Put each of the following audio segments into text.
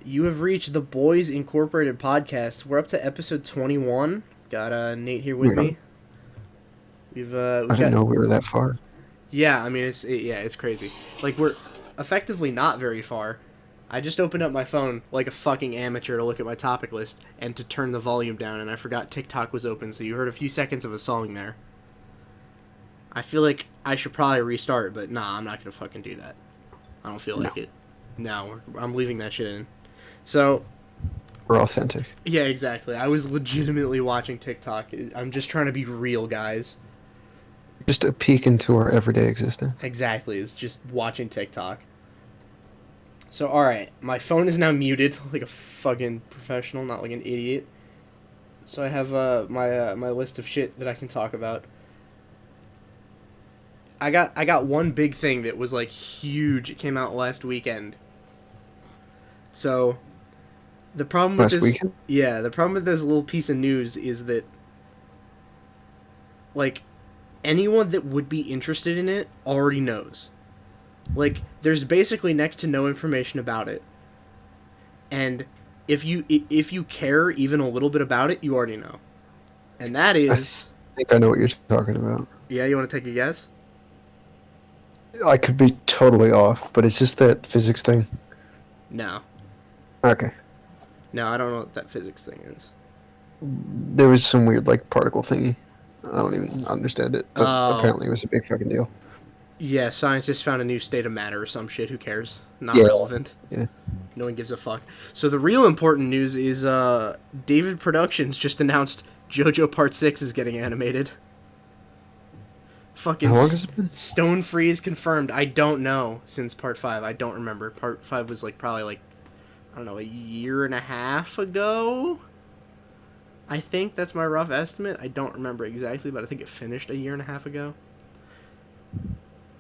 You have reached the Bois Incorporated Podcast. We're up to episode 21. Got Nate here with Yeah, me. We've I we've didn't got know we were that far. yeah. I mean, it's crazy. Like we're effectively not very far. I just opened up my phone like a fucking amateur to look at my topic list and to turn the volume down, and I forgot TikTok was open. So you heard a few seconds of a song there. I feel like I should probably restart, but nah, I'm not gonna fucking do that. I don't feel No, like it. No, I'm leaving that shit in. So we're authentic. yeah, exactly. I was legitimately watching TikTok. I'm just trying to be real, guys. Just a peek into our everyday existence. Exactly. It's just watching TikTok. So, alright. My phone is now muted like a fucking professional, not like an idiot. So I have my list of shit that I can talk about. I got one big thing that was like huge. It came out last weekend. So the problem with Last this weekend? yeah, the problem with this little piece of news is that like anyone that would be interested in it already knows. Like, there's basically next to no information about it, and if you care even a little bit about it, you already know. And that I is, think I know what you're talking about. yeah. You want to take a guess? I could be totally off, but it's just that physics thing. No, Okay. no, I don't know what that physics thing is. There was some weird, like, particle thingy. I don't even understand it, but Oh, apparently it was a big fucking deal. yeah. Scientists found a new state of matter or some shit. Who cares? Not Yeah, relevant. yeah. No one gives a fuck. So the real important news is David Productions just announced JoJo Part 6 is getting animated. Fucking How long has it been? Stone Free is confirmed. I don't know since Part 5. I don't remember. Part 5 was like probably like, I don't know, a year and a half ago? I think that's my rough estimate. I don't remember exactly, but I think it finished a year and a half ago.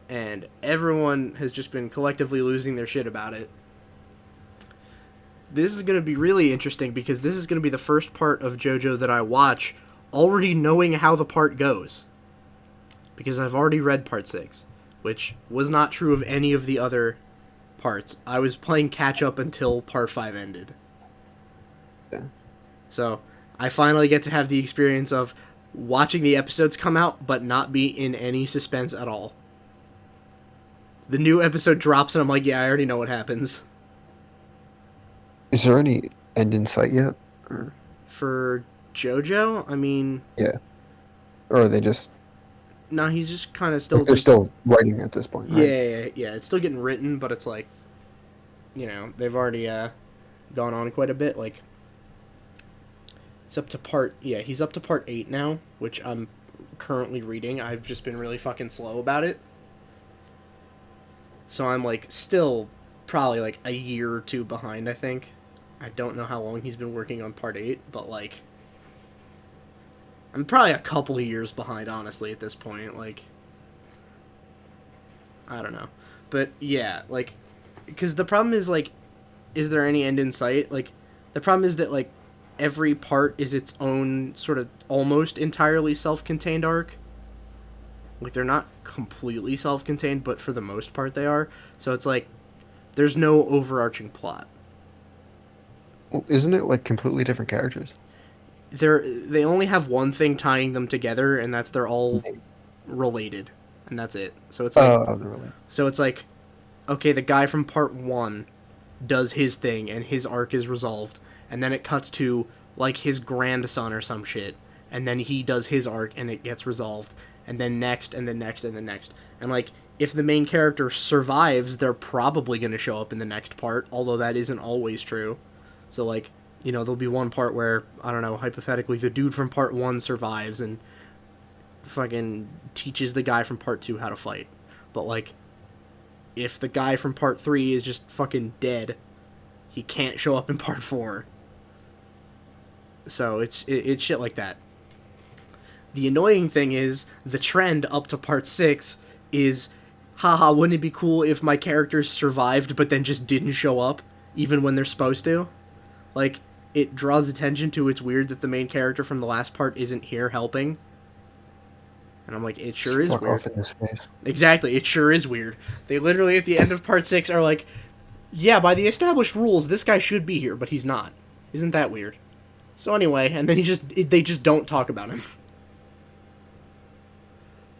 And everyone has just been collectively losing their shit about it. This is going to be really interesting because this is going to be the first part of JoJo that I watch already knowing how the part goes. Because I've already read Part 6, which was not true of any of the other parts. I was playing catch up until Part 5 ended. Yeah. So, I finally get to have the experience of watching the episodes come out, but not be in any suspense at all. The new episode drops, and I'm like, yeah, I already know what happens. Is there any end in sight yet? Or, For JoJo, I mean, yeah. Or are they just, no, he's just kind of still like, they're just still writing at this point, right? yeah. It's still getting written, but it's like, they've already gone on quite a bit. Like, he's up to part 8 now, which I'm currently reading. I've just been really fucking slow about it. So I'm like still probably like a year or two behind, I think. I don't know how long he's been working on part 8, but like I'm probably a couple of years behind, honestly, at this point. Like, I don't know. But yeah, like, because the problem is, like, is there any end in sight? Like, the problem is that, like, every part is its own sort of almost entirely self contained arc. Like, they're not completely self contained, but for the most part they are. So it's like, there's no overarching plot. Well, isn't it, like, completely different characters? They only have one thing tying them together, and that's they're all related, and that's it. Oh, they're really. So it's like, okay, the guy from part 1 does his thing, and his arc is resolved, and then it cuts to like his grandson or some shit, and then he does his arc, and it gets resolved, and then next, and then next, and then next, and like if the main character survives, they're probably going to show up in the next part, although that isn't always true. So like, there'll be one part where, I don't know, hypothetically, the dude from part 1 survives and fucking teaches the guy from part 2 how to fight. But, like, if the guy from part 3 is just fucking dead, he can't show up in part 4. So, it's shit like that. The annoying thing is, the trend up to part 6 is, haha, wouldn't it be cool if my characters survived but then just didn't show up, even when they're supposed to? Like, it draws attention to it's weird that the main character from the last part isn't here helping. And I'm like, it sure is Fuck weird. off in this space. Exactly, it sure is weird. They literally, at the end of part 6, are like, Yeah, by the established rules, this guy should be here, but he's not. Isn't that weird? So anyway, and then they just don't talk about him.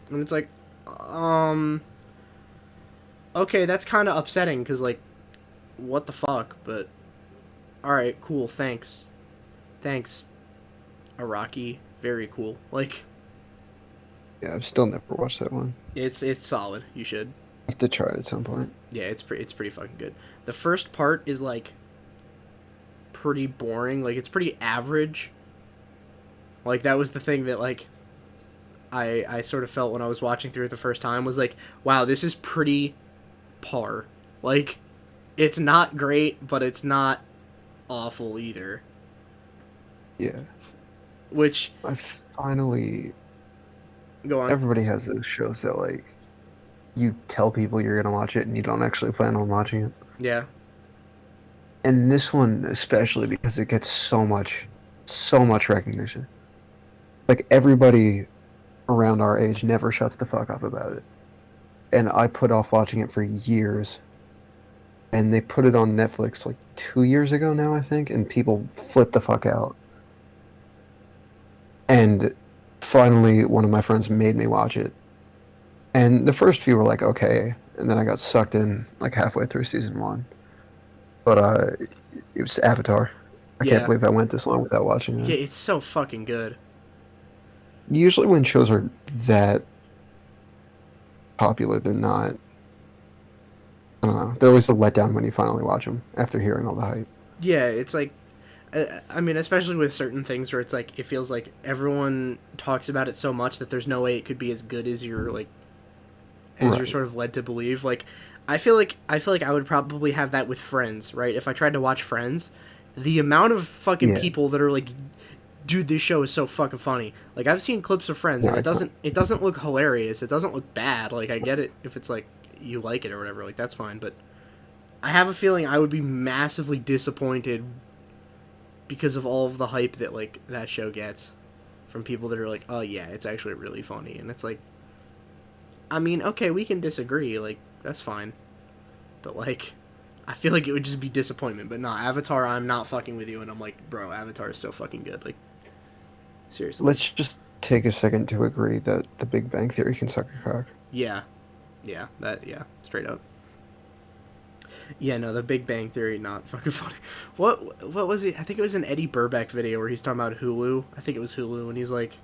And it's like, okay, that's kind of upsetting, because, like, what the fuck, but, alright, cool, thanks. Thanks, Iraqi, very cool. Like, Yeah, I've still never watched that one. it's solid, you should. I have to try it at some point. Yeah, it's pretty fucking good. The first part is, like, pretty boring, like, it's pretty average. Like, that was the thing that, like, I sort of felt when I was watching through it the first time, was like, wow, this is pretty par. Like, it's not great, but it's not awful either. Yeah. Which, I finally... go on. Everybody has those shows that, like, you tell people you're going to watch it and you don't actually plan on watching it. Yeah. And this one, especially, because it gets so much recognition. Like, everybody around our age never shuts the fuck up about it. And I put off watching it for years. And they put it on Netflix, like, 2 years ago now, I think, and people flipped the fuck out. And finally, one of my friends made me watch it. And the first few were like, okay, and then I got sucked in, like, halfway through season 1. But, it was Avatar. I can't believe I went this long without watching it. Yeah, it's so fucking good. Usually when shows are that popular, they're not... I don't know. They're always a letdown when you finally watch them, after hearing all the hype. Yeah, it's like... I mean, especially with certain things where it's like, it feels like everyone talks about it so much that there's no way it could be as good as you're, like... as Right. you're sort of led to believe. Like, I feel like I would probably have that with Friends, right? If I tried to watch Friends, the amount of fucking people that are like, dude, this show is so fucking funny. Like, I've seen clips of Friends, and it doesn't look hilarious. It doesn't look bad. Like, I get it if it's like you like it or whatever. Like, that's fine. But I have a feeling I would be massively disappointed because of all of the hype that like that show gets from people that are like, oh yeah, it's actually really funny, and it's like, I mean, okay, we can disagree. Like, that's fine. But like, I feel like it would just be disappointment. But nah, Avatar, I'm not fucking with you, and I'm like, bro, Avatar is so fucking good. Like, seriously. Let's just take a second to agree that The Big Bang Theory can suck a cock. Yeah, straight up. Yeah, no, The Big Bang Theory, not fucking funny. What was it? I think it was an Eddie Burbeck video where he's talking about Hulu. I think it was Hulu, and he's like,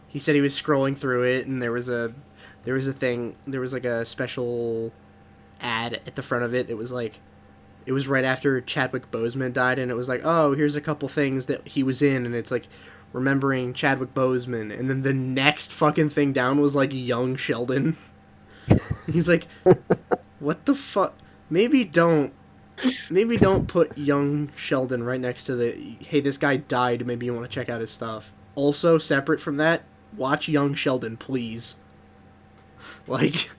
he said he was scrolling through it, and there was a thing, there was like a special ad at the front of it. It was like, it was right after Chadwick Boseman died, and it was like, oh, here's a couple things that he was in, and it's like, remembering Chadwick Boseman, and then the next fucking thing down was like young Sheldon. He's like, what the fuck? Maybe don't put young Sheldon right next to the, hey, this guy died, maybe you want to check out his stuff. Also, separate from that, watch young Sheldon, please. Like,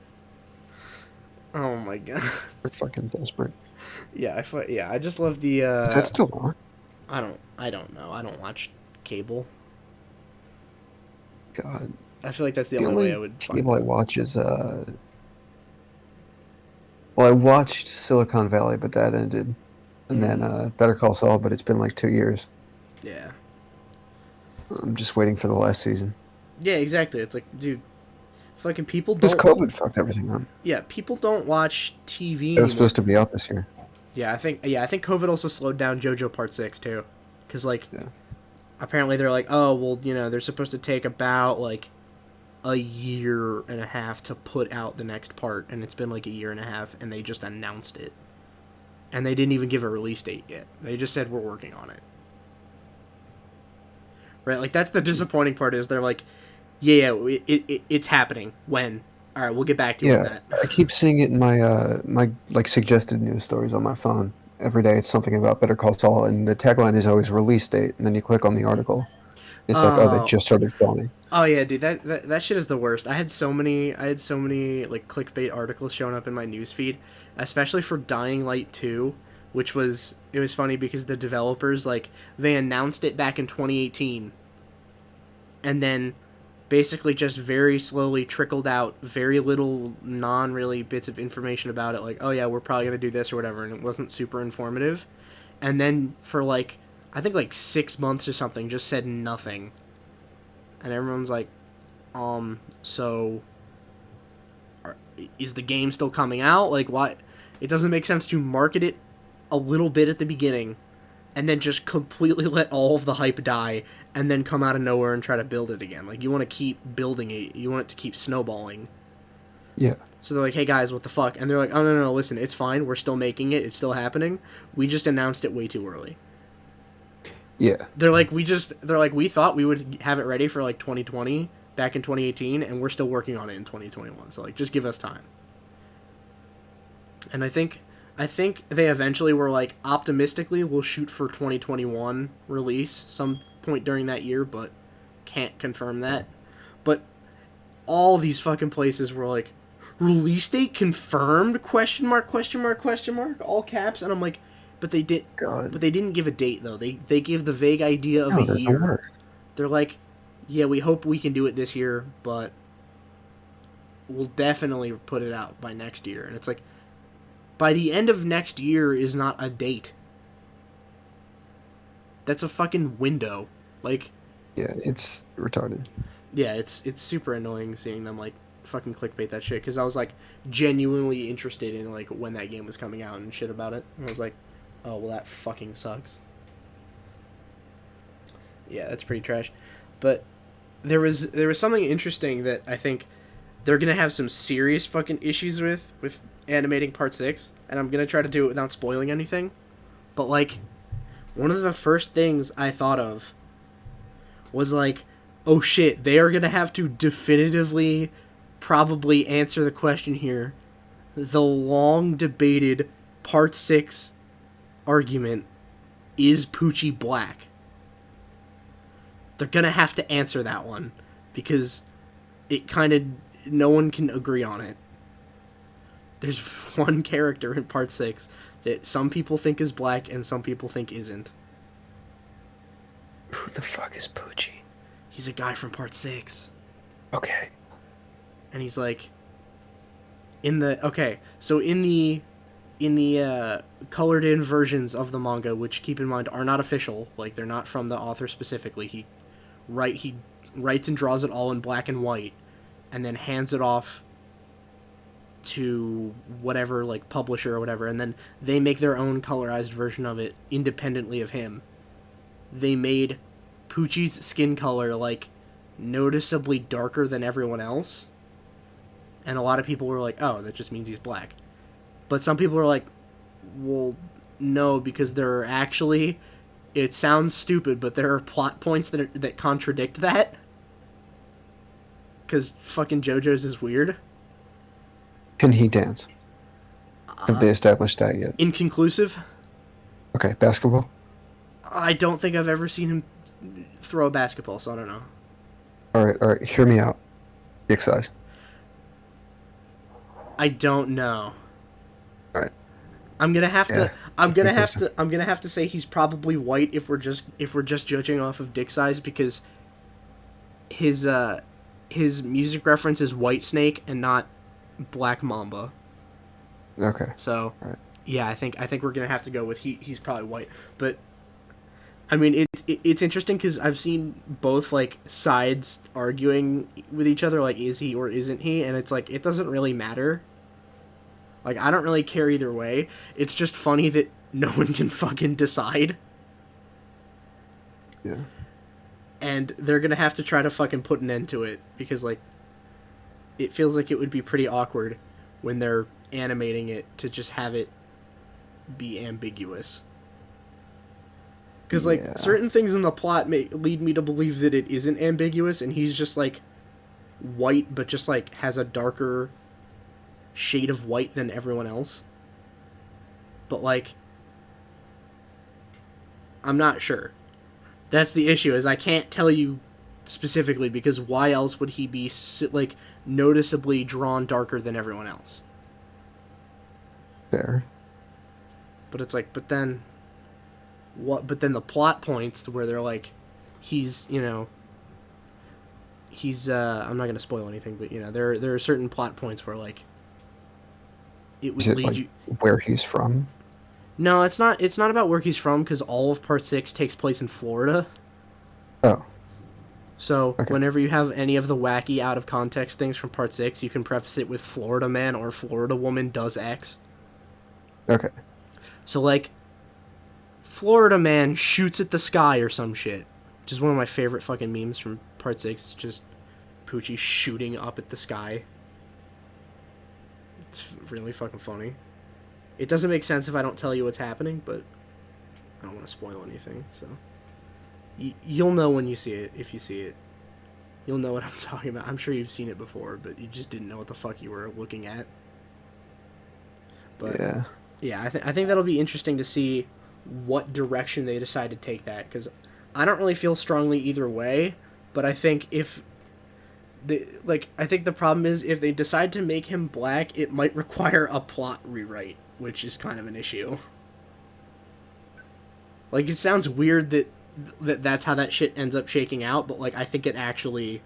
oh my god. We're fucking desperate. Yeah, I just love the, Is that still on? I don't know. I don't watch cable. God. I feel like that's the only way I would find cable I watch is, well, I watched Silicon Valley, but that ended. And then, Better Call Saul, but it's been like 2 years. Yeah. I'm just waiting for the last season. Yeah, exactly. It's like, dude, fucking people don't... Because COVID fucked everything up. Yeah, people don't watch TV It was supposed to be out this year. Yeah, I think COVID also slowed down JoJo Part 6, too. Because, like, apparently they're like, oh, well, you know, they're supposed to take about, like, a year and a half to put out the next part, and it's been, like, a year and a half, and they just announced it. And they didn't even give a release date yet. They just said, we're working on it. Right, like, that's the disappointing part, is they're like, yeah, it's happening. When? All right, we'll get back to you on that. I keep seeing it in my my like suggested news stories on my phone. Every day it's something about Better Call Saul, and the tagline is always release date, and then you click on the article. It's like, oh, they just started filming. Oh yeah, dude, that shit is the worst. I had so many like clickbait articles showing up in my newsfeed, especially for Dying Light 2, which was, it was funny because the developers, like, they announced it back in 2018, and then basically just very slowly trickled out very little non-really bits of information about it, like, oh yeah, we're probably going to do this or whatever, and it wasn't super informative. And then for like, I think like 6 months or something, just said nothing. And everyone's like, so is the game still coming out? Like, why? It doesn't make sense to market it a little bit at the beginning and then just completely let all of the hype die and then come out of nowhere and try to build it again. Like, you want to keep building it. You want it to keep snowballing. Yeah. So they're like, hey guys, what the fuck? And they're like, oh no, listen, it's fine. We're still making it. It's still happening. We just announced it way too early. Yeah. They're like, we thought we would have it ready for like 2020 back in 2018, and we're still working on it in 2021. So like, just give us time. And I think they eventually were like, optimistically, we'll shoot for 2021 release some point during that year, but can't confirm that. But all these fucking places were like, release date confirmed? Question mark, question mark, question mark, all caps. And I'm like, but they didn't give a date though. They gave the vague idea of a year. They're like, yeah, we hope we can do it this year, but we'll definitely put it out by next year. And it's like, by the end of next year is not a date. That's a fucking window. Like, yeah, it's retarded. Yeah, it's super annoying seeing them like fucking clickbait that shit, because I was like genuinely interested in like when that game was coming out and shit about it. And I was like, oh well, that fucking sucks. Yeah, that's pretty trash. But there was something interesting that I think they're gonna have some serious fucking issues with animating Part 6, and I'm gonna try to do it without spoiling anything. But like, one of the first things I thought of was like, oh shit, they are gonna have to definitively probably answer the question here. The long debated Part 6 argument, is Poochie black? They're gonna have to answer that one, because it kind of, no one can agree on it. There's one character in Part 6 that some people think is black and some people think isn't. Who the fuck is Poochie? He's a guy from Part 6. Okay. And he's like, in the colored in versions of the manga, which, keep in mind, are not official, like they're not from the author specifically, he writes and draws it all in black and white and then hands it off to whatever, like, publisher or whatever, and then they make their own colorized version of it independently of him. They made Poochie's skin color, like, noticeably darker than everyone else, and a lot of people were like, oh, that just means he's black. But some people were like, well, no, because there are actually, it sounds stupid, but there are plot points that contradict that, because fucking Jojo's is weird. Can he dance? Have they established that yet? Inconclusive. Okay, basketball? I don't think I've ever seen him throw a basketball, so I don't know. Alright, hear me out. Dick size. I don't know. Alright. I'm gonna have to say he's probably white if we're just judging off of dick size, because his music reference is White Snake and not Black Mamba. Okay. So, right. Yeah, I think we're gonna have to go with he's probably white. But I mean, it's interesting because I've seen both like sides arguing with each other, like, is he or isn't he? And it's like, it doesn't really matter. Like, I don't really care either way. It's just funny that no one can fucking decide. Yeah. And they're gonna have to try to fucking put an end to it, because, like, it feels like it would be pretty awkward when they're animating it to just have it be ambiguous. Because, like, certain things in the plot lead me to believe that it isn't ambiguous, and he's just, like, white, but just, like, has a darker shade of white than everyone else. But, like, I'm not sure. That's the issue, is I can't tell you specifically, because why else would he be, like, noticeably drawn darker than everyone else? Fair. But it's like, but then the plot points to where they're like, he's he's I'm not gonna spoil anything, but there are certain plot points where like it Is would it lead like you. where he's from? No, it's not about where he's from because all of part 6 takes place in Florida. Oh, So okay. whenever you have any of the wacky out of context things from part 6, you can preface it with Florida man or Florida woman does X. Okay. So like Florida man shoots at the sky or some shit, which is one of my favorite fucking memes from part 6, just Poochie shooting up at the sky. It's really fucking funny. It doesn't make sense if I don't tell you what's happening, but I don't want to spoil anything, so you'll know when you see it. If you see it, you'll know what I'm talking about. I'm sure you've seen it before, but you just didn't know what the fuck you were looking at. But yeah, I think that'll be interesting to see what direction they decide to take that, because I don't really feel strongly either way, but I think I think the problem is if they decide to make him black, it might require a plot rewrite, which is kind of an issue. Like, it sounds weird that's how that shit ends up shaking out, but like I think it actually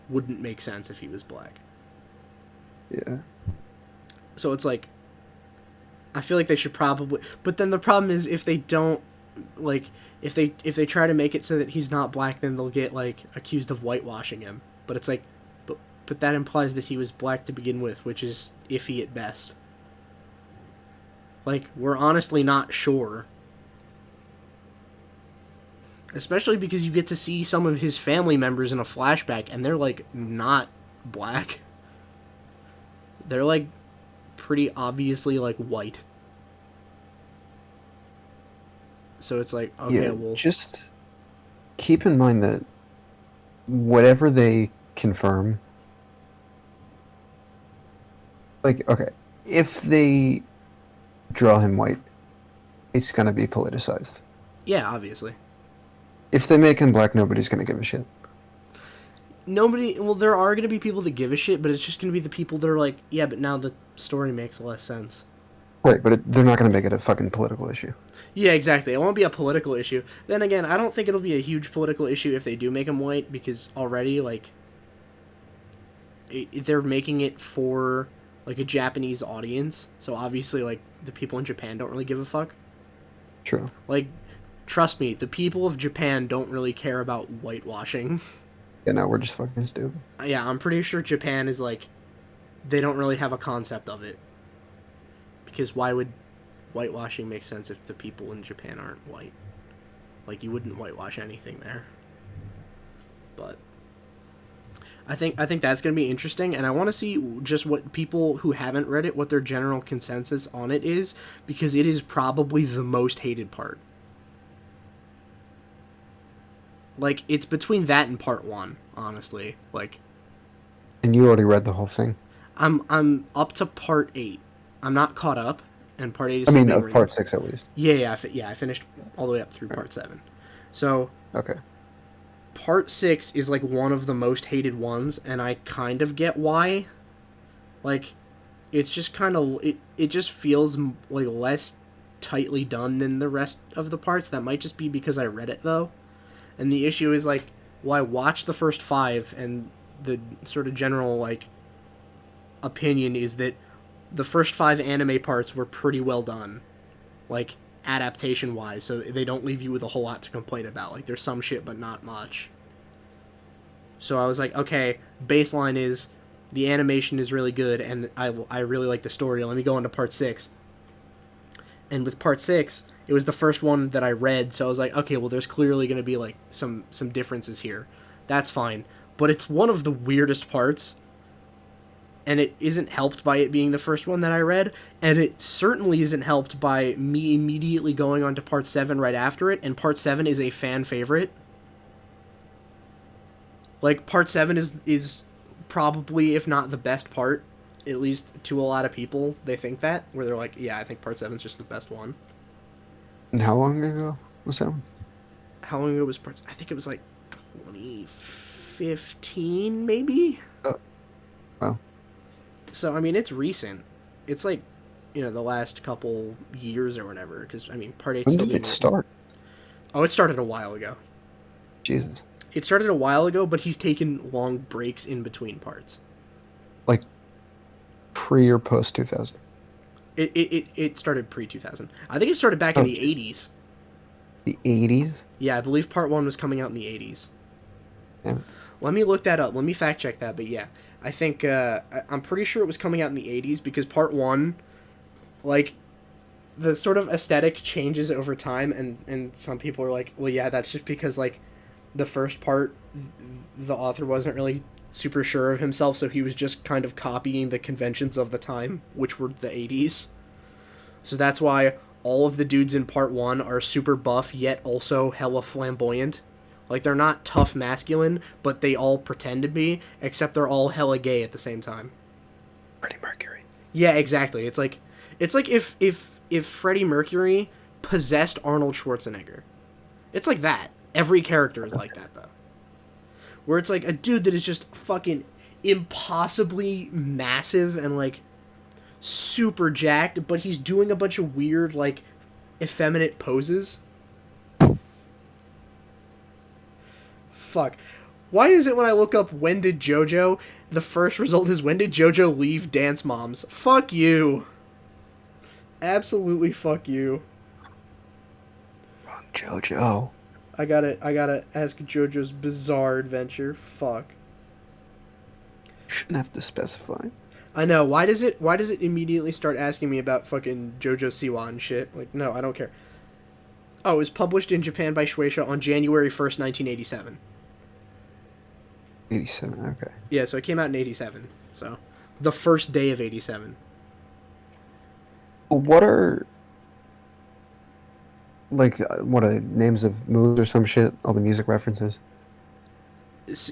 wouldn't make sense if he was black. Yeah. So it's like I feel like they should probably, but then the problem is if they don't, like if they try to make it so that he's not black, then they'll get like accused of whitewashing him. But it's like but that implies that he was black to begin with, which is iffy at best. Like, we're honestly not sure. Especially because you get to see some of his family members in a flashback, and they're, like, not black. They're, like, pretty obviously, like, white. So it's like, okay, Yeah, well... just keep in mind that whatever they confirm, like, okay, if they draw him white, it's gonna be politicized. Yeah, obviously. If they make him black, nobody's gonna give a shit. Well, there are going to be people that give a shit, but it's just going to be the people that are like, yeah, but now the story makes less sense. Right, but they're not gonna make it a fucking political issue. Yeah, exactly. It won't be a political issue. Then again, I don't think it'll be a huge political issue if they do make him white, because already, like, they're making it for, like, a Japanese audience, so obviously, like, the people in Japan don't really give a fuck. True. Like, trust me, the people of Japan don't really care about whitewashing. Yeah, no, we're just fucking stupid. Yeah, I'm pretty sure Japan is, like, they don't really have a concept of it. Because why would whitewashing make sense if the people in Japan aren't white? Like, you wouldn't whitewash anything there. But I think that's going to be interesting, and I want to see just what people who haven't read it, what their general consensus on it is, because it is probably the most hated part. Like, it's between that and part 1, honestly. Like, And you already read the whole thing? I'm up to part 8. I'm not caught up, and part 8 is I still mean, being no, written. part 6 at least. Yeah, I finished all the way up through part 7. So, Okay. part 6 is, like, one of the most hated ones, and I kind of get why. Like, it's just kind of, it just feels, like, less tightly done than the rest of the parts. That might just be because I read it, though. And the issue is, like, well, I watched the first 5, and the sort of general, like, opinion is that the first 5 anime parts were pretty well done. Like, adaptation-wise, so they don't leave you with a whole lot to complain about. Like, there's some shit, but not much. So I was like, okay, baseline is the animation is really good, and I really like the story. Let me go on to part 6. And with part 6, it was the first one that I read, so I was like, okay, well, there's clearly going to be, like, some differences here. That's fine. But it's one of the weirdest parts, and it isn't helped by it being the first one that I read, and it certainly isn't helped by me immediately going on to part 7 right after it, and part 7 is a fan favorite. Like, part 7 is probably, if not the best part, at least to a lot of people, they think that, where they're like, yeah, I think part 7's just the best one. And how long ago was that one? How long ago was part? I think it was like 2015, maybe. Oh, well. So I mean, it's recent. It's like, the last couple years or whatever. Because I mean, part 8. When did it start? Oh, it started a while ago. Jesus. It started a while ago, but he's taken long breaks in between parts. Like pre or post 2000? It started pre-2000. I think it started back in the 80s. The 80s? Yeah, I believe part 1 was coming out in the 80s. Yeah. Let me look that up. Let me fact check that. But yeah, I think I'm pretty sure it was coming out in the 80s because part 1, like, the sort of aesthetic changes over time, and some people are like, well, yeah, that's just because, like, the first part, the author wasn't really super sure of himself, so he was just kind of copying the conventions of the time, which were the 80s. So that's why all of the dudes in part 1 are super buff, yet also hella flamboyant. Like, they're not tough masculine, but they all pretend to be, except they're all hella gay at the same time. Freddie Mercury. Yeah, exactly. It's like if Freddie Mercury possessed Arnold Schwarzenegger. It's like that. Every character is like that, though. Where it's like a dude that is just fucking impossibly massive and, like, super jacked, but he's doing a bunch of weird, like, effeminate poses. Fuck. Why is it when I look up when did Jojo, the first result is when did Jojo leave Dance Moms? Fuck you. Absolutely fuck you. Jojo. I gotta ask Jojo's bizarre adventure. Fuck. Shouldn't have to specify. I know. Why does it immediately start asking me about fucking Jojo Siwa and shit? Like, no, I don't care. Oh, it was published in Japan by Shueisha on January 1st, 1987. 87, okay. Yeah, so it came out in 87. So, the first day of 87. What are, like, what are names of moves or some shit? All the music references?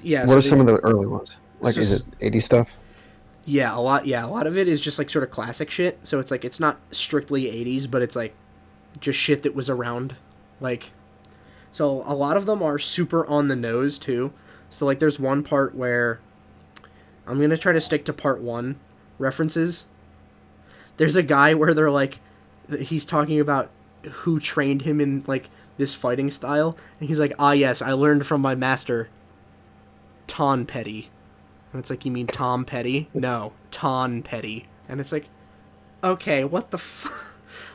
Yeah. What are some of the early ones? Like, so, is it 80s stuff? Yeah, a lot of it is just, like, sort of classic shit. So it's, like, it's not strictly 80s, but it's, like, just shit that was around. Like, so a lot of them are super on the nose, too. So, like, there's one part where I'm going to try to stick to part 1 references. There's a guy where they're, like, he's talking about who trained him in, like, this fighting style. And he's like, ah, yes, I learned from my master, Ton Petty. And it's like, you mean Tom Petty? No, Ton Petty. And it's like, okay, what the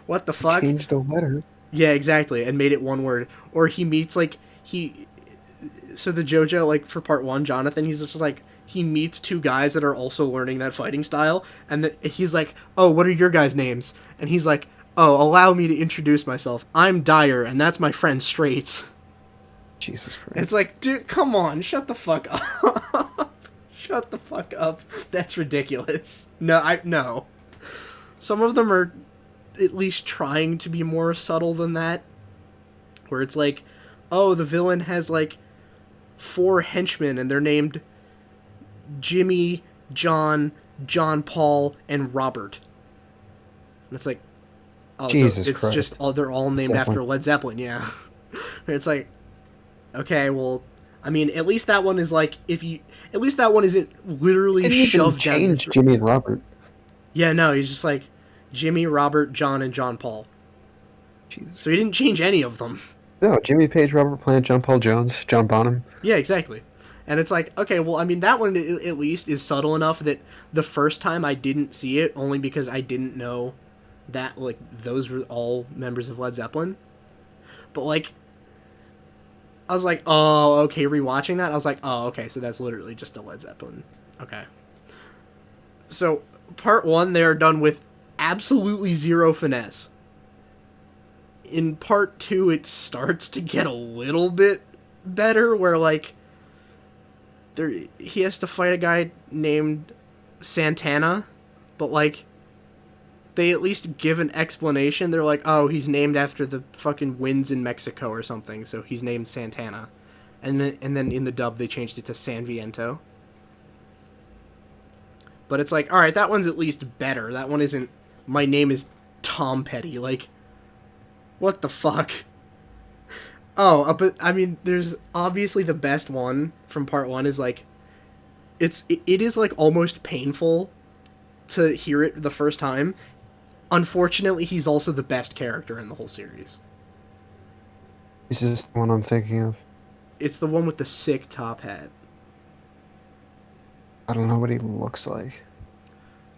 what the fuck? Changed the letter. Yeah, exactly, and made it one word. Or he meets, like, so the Jojo, like, for part 1, Jonathan, he's just like, he meets two guys that are also learning that fighting style, and he's like, oh, what are your guys' names? And he's like, oh, allow me to introduce myself. I'm Dyer, and that's my friend Straits. Jesus Christ. It's like, dude, come on, shut the fuck up. Shut the fuck up. That's ridiculous. No. Some of them are at least trying to be more subtle than that. Where it's like, oh, the villain has, like, 4 henchmen, and they're named Jimmy, John, John Paul, and Robert. And it's like, oh, Jesus so it's Christ. just, oh, they're all named after Led Zeppelin, yeah. It's like, okay, well, I mean, at least that one is like, at least that one isn't literally shoved down. Change Jimmy and Robert. Yeah, no, he's just like Jimmy, Robert, John, and John Paul. Jesus. So he didn't change any of them. No, Jimmy Page, Robert Plant, John Paul Jones, John Bonham. Yeah, exactly. And it's like, okay, well, I mean, that one at least is subtle enough that the first time I didn't see it, only because I didn't know that, like, those were all members of Led Zeppelin. But, like, I was like, oh, okay, rewatching that, I was like, oh, okay, so that's literally just a Led Zeppelin. Okay. So, part 1, they are done with absolutely zero finesse. In part 2, it starts to get a little bit better, where, like, he has to fight a guy named Santana, but, like, they at least give an explanation. They're like, oh, he's named after the fucking winds in Mexico or something, so he's named Santana. And then in the dub, they changed it to San Viento. But it's like, alright, that one's at least better. That one isn't, my name is Tom Petty. Like, what the fuck? Oh, but, I mean, there's obviously the best one from part 1 is, like, it is, like, almost painful to hear it the first time. Unfortunately, he's also the best character in the whole series. Is this the one I'm thinking of? It's the one with the sick top hat. I don't know what he looks like.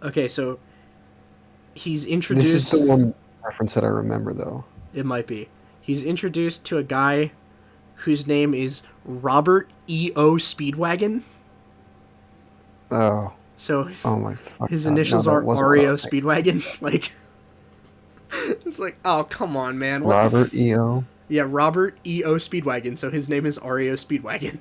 Okay, so he's introduced... This is the one reference that I remember, though. It might be. He's introduced to a guy whose name is Robert E.O. Speedwagon. Oh. So my fuck. his initials are what REO Speedwagon. Like, it's like, oh, come on, man. What Robert E.O.? Yeah, Robert E.O. Speedwagon, so his name is REO Speedwagon.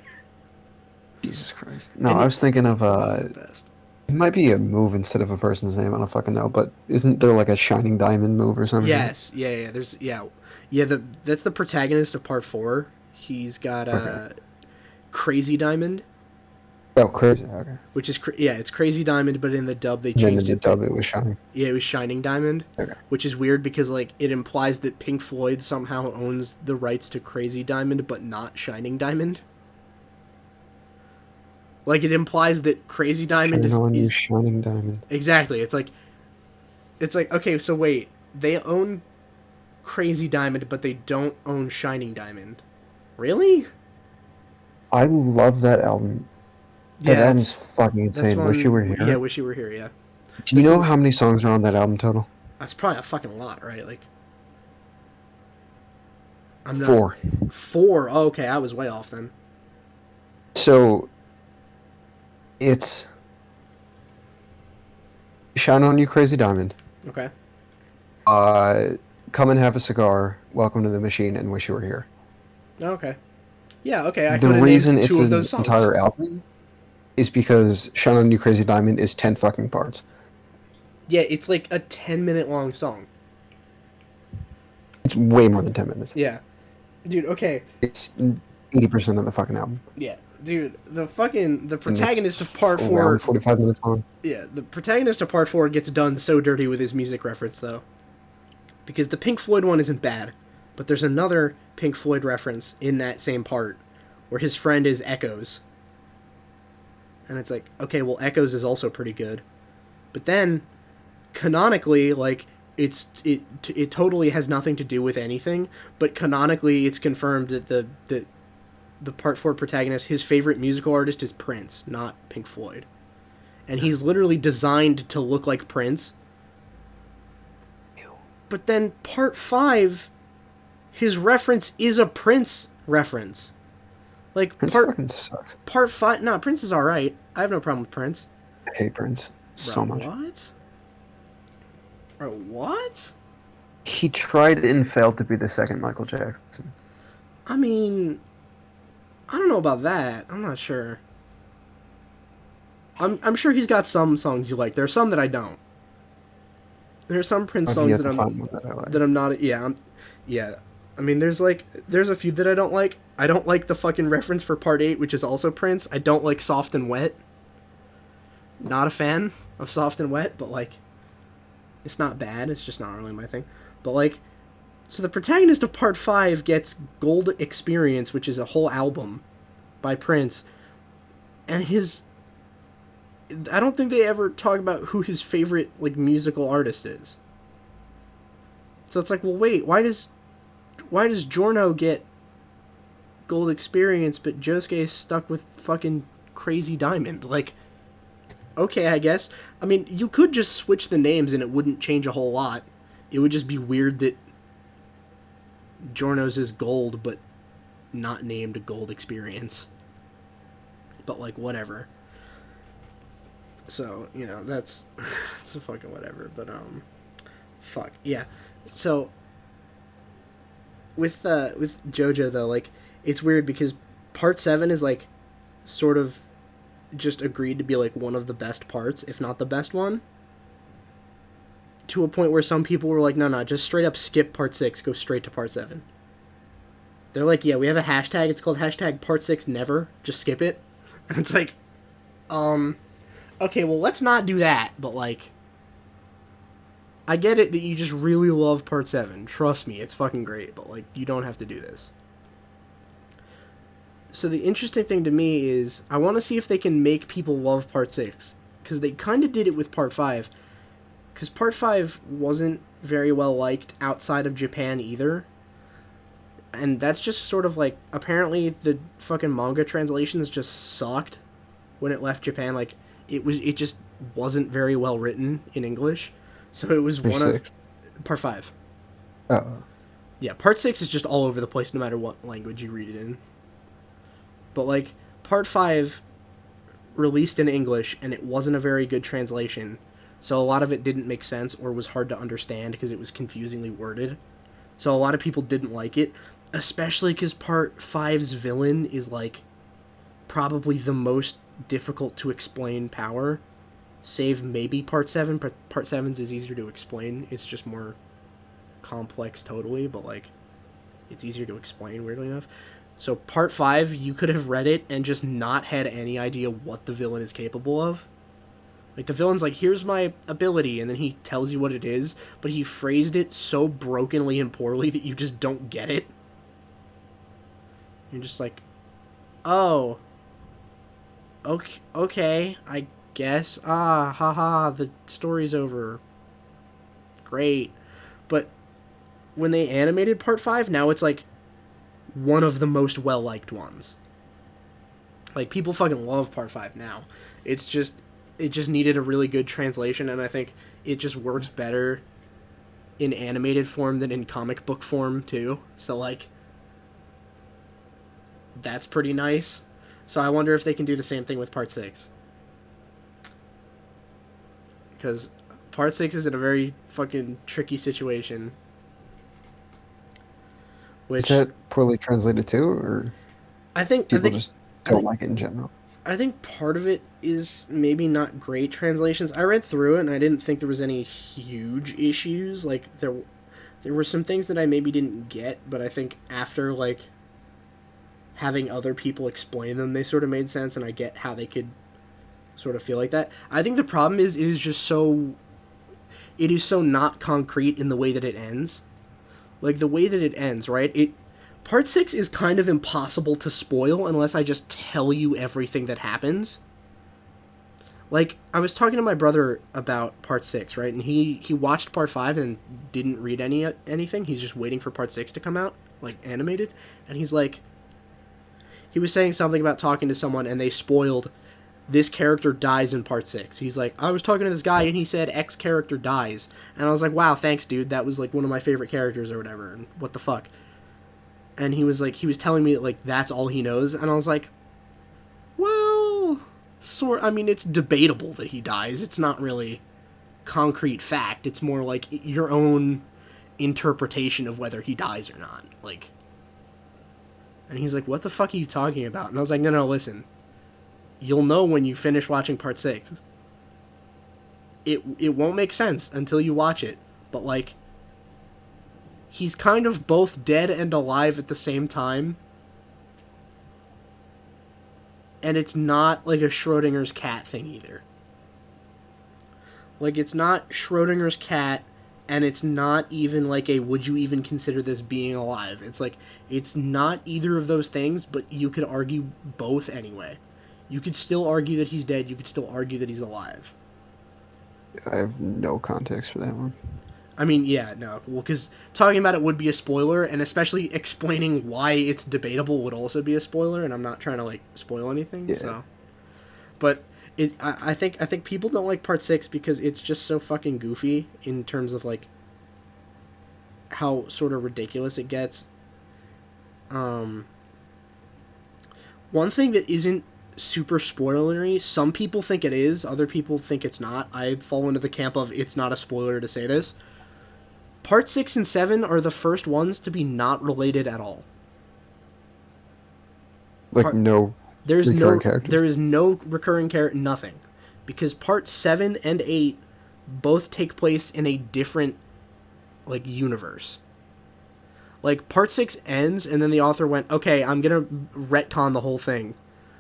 Jesus Christ. No, I was thinking of, the best. It might be a move instead of a person's name, I don't fucking know, but isn't there like a Shining Diamond move or something? Yes, yeah, that's the protagonist of part 4. He's got, Crazy Diamond. Oh, Crazy, okay. Which is, it's Crazy Diamond, but in the dub they changed it. In the dub it was Shining. Yeah, it was Shining Diamond. Okay. Which is weird because, like, it implies that Pink Floyd somehow owns the rights to Crazy Diamond, but not Shining Diamond. Like, it implies that Crazy Diamond is Shining Diamond. Exactly. It's like, okay, so wait. They own Crazy Diamond, but they don't own Shining Diamond. Really? I love that album. That album's fucking insane. Wish You Were Here. Yeah, Wish You Were Here, yeah. Do you know how many songs are on that album total? That's probably a fucking lot, right? Like, I'm not... 4. 4? Oh, okay, I was way off then. So, it's Shine On You Crazy Diamond. Okay. Come and Have a Cigar, Welcome to the Machine, and Wish You Were Here. Okay. Yeah, okay, the reason it's an entire album is because Shine On You Crazy Diamond is 10 fucking parts. Yeah, it's like a 10-minute long song. It's way more than 10 minutes. Yeah. Dude, okay. It's 80% of the fucking album. Yeah. Dude, the protagonist of part 4... Around 45 minutes long. Yeah, the protagonist of part 4 gets done so dirty with his music reference, though. Because the Pink Floyd one isn't bad, but there's another Pink Floyd reference in that same part, where his friend is Echoes. And it's like, okay, well, Echoes is also pretty good. But then, canonically, like, it totally has nothing to do with anything, but canonically it's confirmed that the part 4 protagonist, his favorite musical artist is Prince, not Pink Floyd. And he's literally designed to look like Prince. But then part 5, his reference is a Prince reference. Like, Prince fucking sucks. Part 5... No, Prince is alright. I have no problem with Prince. I hate Prince so much. What? Bro, what? He tried and failed to be the second Michael Jackson. I mean... I don't know about that. I'm not sure. I'm sure he's got some songs you like. There are some that I don't. There are some Prince songs that I'm not... Yeah. I mean, there's a few that I don't like. I don't like the fucking reference for part 8, which is also Prince. I don't like Soft and Wet. Not a fan of Soft and Wet, but, like, it's not bad. It's just not really my thing. But, like, so the protagonist of part 5 gets Gold Experience, which is a whole album by Prince. And I don't think they ever talk about who his favorite, like, musical artist is. So it's like, well, wait, why does Giorno get Gold Experience, but Josuke is stuck with fucking Crazy Diamond? Like, okay, I guess. I mean, you could just switch the names and it wouldn't change a whole lot. It would just be weird that Giorno's is Gold, but not named Gold Experience. But, like, whatever. So, you know, that's a fucking whatever. But, fuck. Yeah. So, with Jojo, though, like, it's weird because part 7 is, like, sort of just agreed to be, like, one of the best parts, if not the best one. To a point where some people were like, no, just straight up skip part 6, go straight to part 7. They're like, yeah, we have a hashtag, it's called hashtag part 6 never, just skip it. And it's like, okay, well, let's not do that, but, like, I get it that you just really love part 7. Trust me, it's fucking great, but, like, you don't have to do this. So the interesting thing to me is, I want to see if they can make people love part 6, because they kind of did it with part 5. Because part 5 wasn't very well liked outside of Japan either. And that's just sort of like, apparently the fucking manga translations just sucked when it left Japan. Like, it just wasn't very well written in English. So it was There's one of 6. part 5. Oh. Yeah, part 6 is just all over the place no matter what language you read it in. But like part 5 released in English and it wasn't a very good translation. So a lot of it didn't make sense or was hard to understand because it was confusingly worded. So a lot of people didn't like it, especially cuz part 5's villain is like probably the most difficult to explain power, save maybe part 7. Part 7's is easier to explain. It's just more complex totally, but like it's easier to explain weirdly enough. So part 5, you could have read it and just not had any idea what the villain is capable of. Like the villain's like, here's my ability, and then he tells you what it is, but he phrased it so brokenly and poorly that you just don't get it. You're just like, oh, okay, I guess. Ah, haha, the story's over. Great. But when they animated part 5, now it's like one of the most well-liked ones. Like, people fucking love part 5 now. It just needed a really good translation, and I think it just works better in animated form than in comic book form, too. So, like, that's pretty nice. So I wonder if they can do the same thing with part 6. Because part 6 is in a very fucking tricky situation. Is that poorly translated too, or people just don't like it in general? I think part of it is maybe not great translations. I read through it and I didn't think there was any huge issues. Like there were some things that I maybe didn't get, but I think after like having other people explain them, they sort of made sense, and I get how they could sort of feel like that. I think the problem is it is so not concrete in the way that it ends. Like, the way that it ends, right? Part 6 is kind of impossible to spoil unless I just tell you everything that happens. Like, I was talking to my brother about part 6, right? And he watched part 5 and didn't read anything. He's just waiting for part 6 to come out, like, animated. And he's like... He was saying something about talking to someone, and they spoiled... This character dies in part 6. He's like, I was talking to this guy and he said X character dies. And I was like, wow, thanks, dude. That was like one of my favorite characters or whatever. And what the fuck? And he was like, he was telling me that like that's all he knows. And I was like, well, I mean, it's debatable that he dies. It's not really concrete fact. It's more like your own interpretation of whether he dies or not. Like, and he's like, what the fuck are you talking about? And I was like, no, listen. You'll know when you finish watching part 6. It won't make sense until you watch it. But, like, he's kind of both dead and alive at the same time. And it's not, like, a Schrodinger's cat thing either. Like, it's not Schrodinger's cat, and it's not even, like, would you even consider this being alive? It's, like, it's not either of those things, but you could argue both anyway. You could still argue that he's dead. You could still argue that he's alive. I have no context for that one. I mean, yeah, no. Well, because talking about it would be a spoiler, and especially explaining why it's debatable would also be a spoiler, and I'm not trying to, like, spoil anything, yeah. So. But I think people don't like part 6 because it's just so fucking goofy in terms of, like, how sort of ridiculous it gets. One thing that isn't super spoilery, some people think it is, other people think it's not. I fall into the camp of it's not a spoiler to say this. Part 6 and 7 are the first ones to be not related at all. Like there is no recurring character, nothing. Because part 7 and 8 both take place in a different, like, universe. Like, part 6 ends, and then the author went, okay, I'm gonna retcon the whole thing.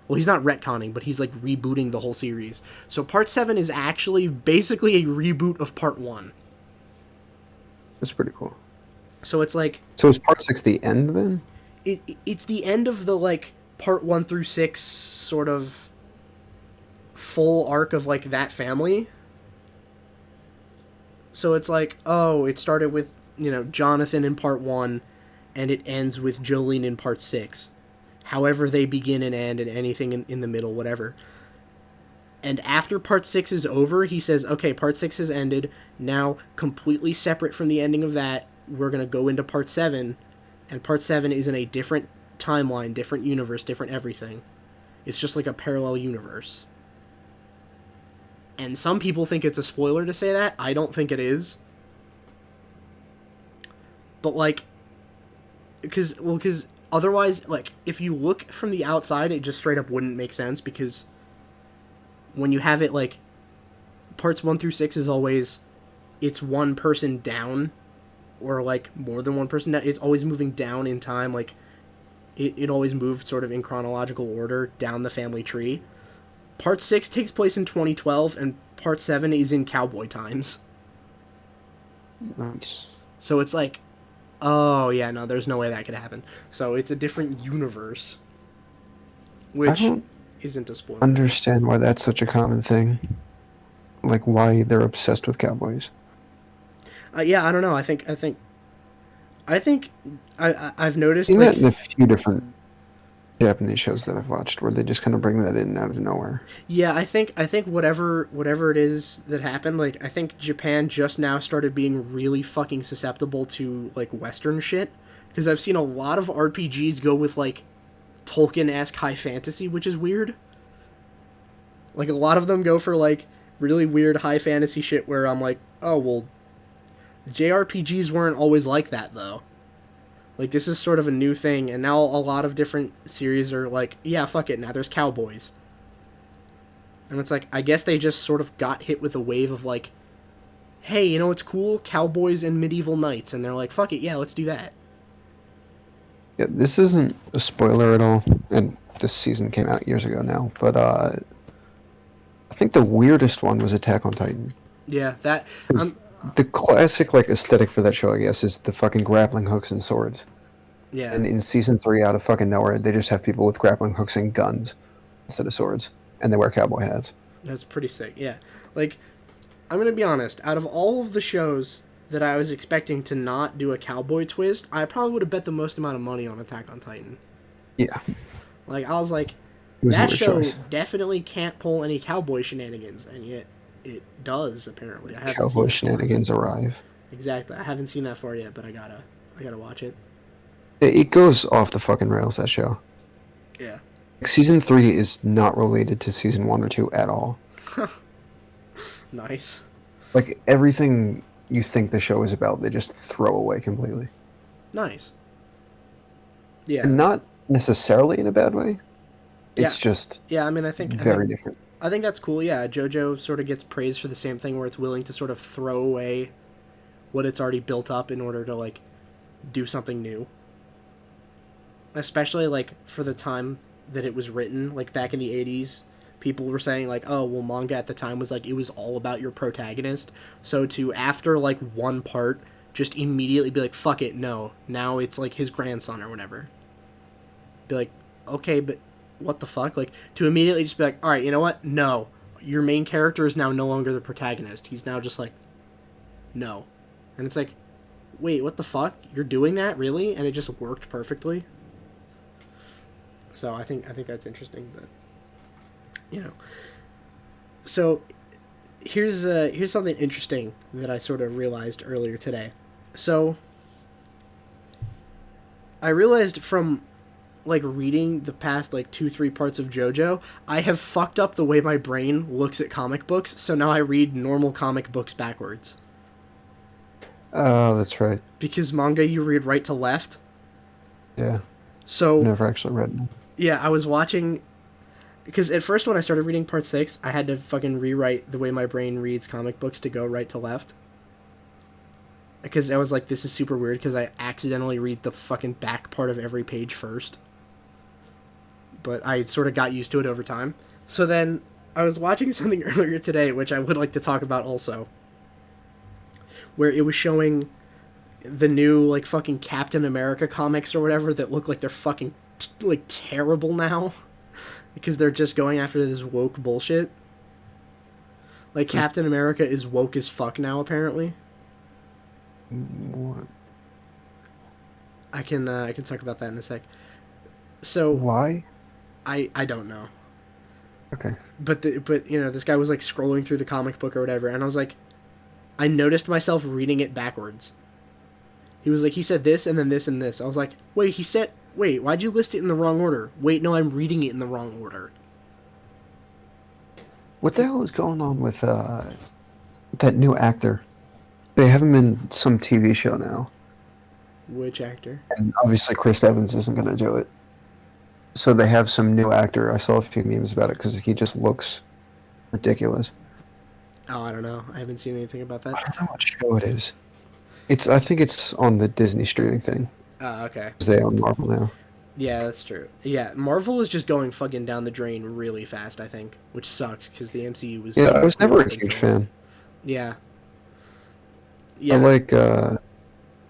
Well, he's not retconning, but he's, like, rebooting the whole series. So part 7 is actually basically a reboot of part 1. That's pretty cool. So it's like... So is part 6 the end, then? It's the end of the, like, part 1 through 6 sort of full arc of, like, that family. So it's like, oh, it started with, you know, Jonathan in part 1, and it ends with Jolene in part 6. However they begin and end, and anything in the middle, whatever. And after part 6 is over, he says, okay, part 6 has ended. Now, completely separate from the ending of that, we're going to go into part 7. And part 7 is in a different timeline, different universe, different everything. It's just like a parallel universe. And some people think it's a spoiler to say that. I don't think it is. But, like, because otherwise, like, if you look from the outside, it just straight up wouldn't make sense, because when you have it, like, parts 1 through 6 is always, it's one person down, or, like, more than one person down. It's always moving down in time, like, it always moved sort of in chronological order down the family tree. Part 6 takes place in 2012, and part 7 is in cowboy times. Nice. So it's like, oh, yeah, no, there's no way that could happen. So it's a different universe, which isn't a spoiler. Understand why that's such a common thing. Like, why they're obsessed with cowboys. Yeah, I don't know. I think I've noticed, I've seen like, that in a few different Japanese shows that I've watched, where they just kind of bring that in out of nowhere. yeah, I think whatever it is that happened, like, I think Japan just now started being really fucking susceptible to, like, Western shit, because I've seen a lot of RPGs go with, like, Tolkien-esque high fantasy, which is weird. Like, a lot of them go for, like, really weird high fantasy shit where I'm like, oh, well, JRPGs weren't always like that, though. Like, this is sort of a new thing, and now a lot of different series are like, yeah, fuck it, now there's cowboys. And it's like, I guess they just sort of got hit with a wave of, like, hey, you know what's cool? Cowboys and medieval knights. And they're like, fuck it, yeah, let's do that. Yeah, this isn't a spoiler at all, and this season came out years ago now, but I think the weirdest one was Attack on Titan. Yeah, that... The classic, like, aesthetic for that show, I guess, is the fucking grappling hooks and swords. Yeah. And in season 3, out of fucking nowhere, they just have people with grappling hooks and guns instead of swords, and they wear cowboy hats. That's pretty sick, yeah. Like, I'm gonna be honest, out of all of the shows that I was expecting to not do a cowboy twist, I probably would have bet the most amount of money on Attack on Titan. Yeah. Like, I was like, It was a that weird show choice. definitely can't pull any cowboy shenanigans, and yet it does, apparently. I haven't Cowboy seen that shenanigans arrive. Exactly. I haven't seen that far yet, but I gotta watch it. It goes off the fucking rails, that show. Yeah. Season 3 is not related to season 1 or 2 at all. Nice. Like, everything you think the show is about, they just throw away completely. Nice. Yeah. And not necessarily in a bad way. It's just I mean, I think very different. I think that's cool, yeah. Jojo sort of gets praised for the same thing, where it's willing to sort of throw away what it's already built up in order to, like, do something new. Especially, like, for the time that it was written, like, back in the 80s, people were saying, like, oh, well, manga at the time was, like, it was all about your protagonist. So to, after, like, one part, just immediately be like, fuck it, no. Now it's, like, his grandson or whatever. Be like, okay, but what the fuck? Like, to immediately just be like, alright, you know what? No. Your main character is now no longer the protagonist. He's now just like, no. And it's like, wait, what the fuck? You're doing that? Really? And it just worked perfectly? So I think that's interesting, but, you know. So, here's something interesting that I sort of realized earlier today. So, I realized from, like, reading the past, like, 2-3 parts of JoJo, I have fucked up the way my brain looks at comic books, so now I read normal comic books backwards. Oh, that's right. Because manga, you read right to left. Yeah. So... Never actually read it. Yeah, I was watching... Because at first when I started reading part 6, I had to fucking rewrite the way my brain reads comic books to go right to left. Because I was like, this is super weird, because I accidentally read the fucking back part of every page first. But I sort of got used to it over time. So then, I was watching something earlier today, which I would like to talk about also, where it was showing the new, like, fucking Captain America comics or whatever that look like they're fucking, like, terrible now. Because they're just going after this woke bullshit. Like, Captain America is woke as fuck now, apparently. What? I can talk about that in a sec. So Why? I don't know. Okay. But you know, this guy was like scrolling through the comic book or whatever, and I was like, I noticed myself reading it backwards. He was like, he said this and then this and this. I was like, wait, why'd you list it in the wrong order? Wait, no, I'm reading it in the wrong order. What the hell is going on with that new actor? They have him in some TV show now, Which actor? and obviously Chris Evans isn't going to do it. So they have some new actor. I saw a few memes about it because he just looks ridiculous. Oh, I don't know. I haven't seen anything about that. I don't know what show it is. I think it's on the Disney streaming thing. Oh, okay. 'Cause they own Marvel now. Yeah, that's true. Yeah, Marvel is just going fucking down the drain really fast, I think, which sucks because the MCU was. Yeah, I was never a really huge insane. fan. Yeah. I Yeah. like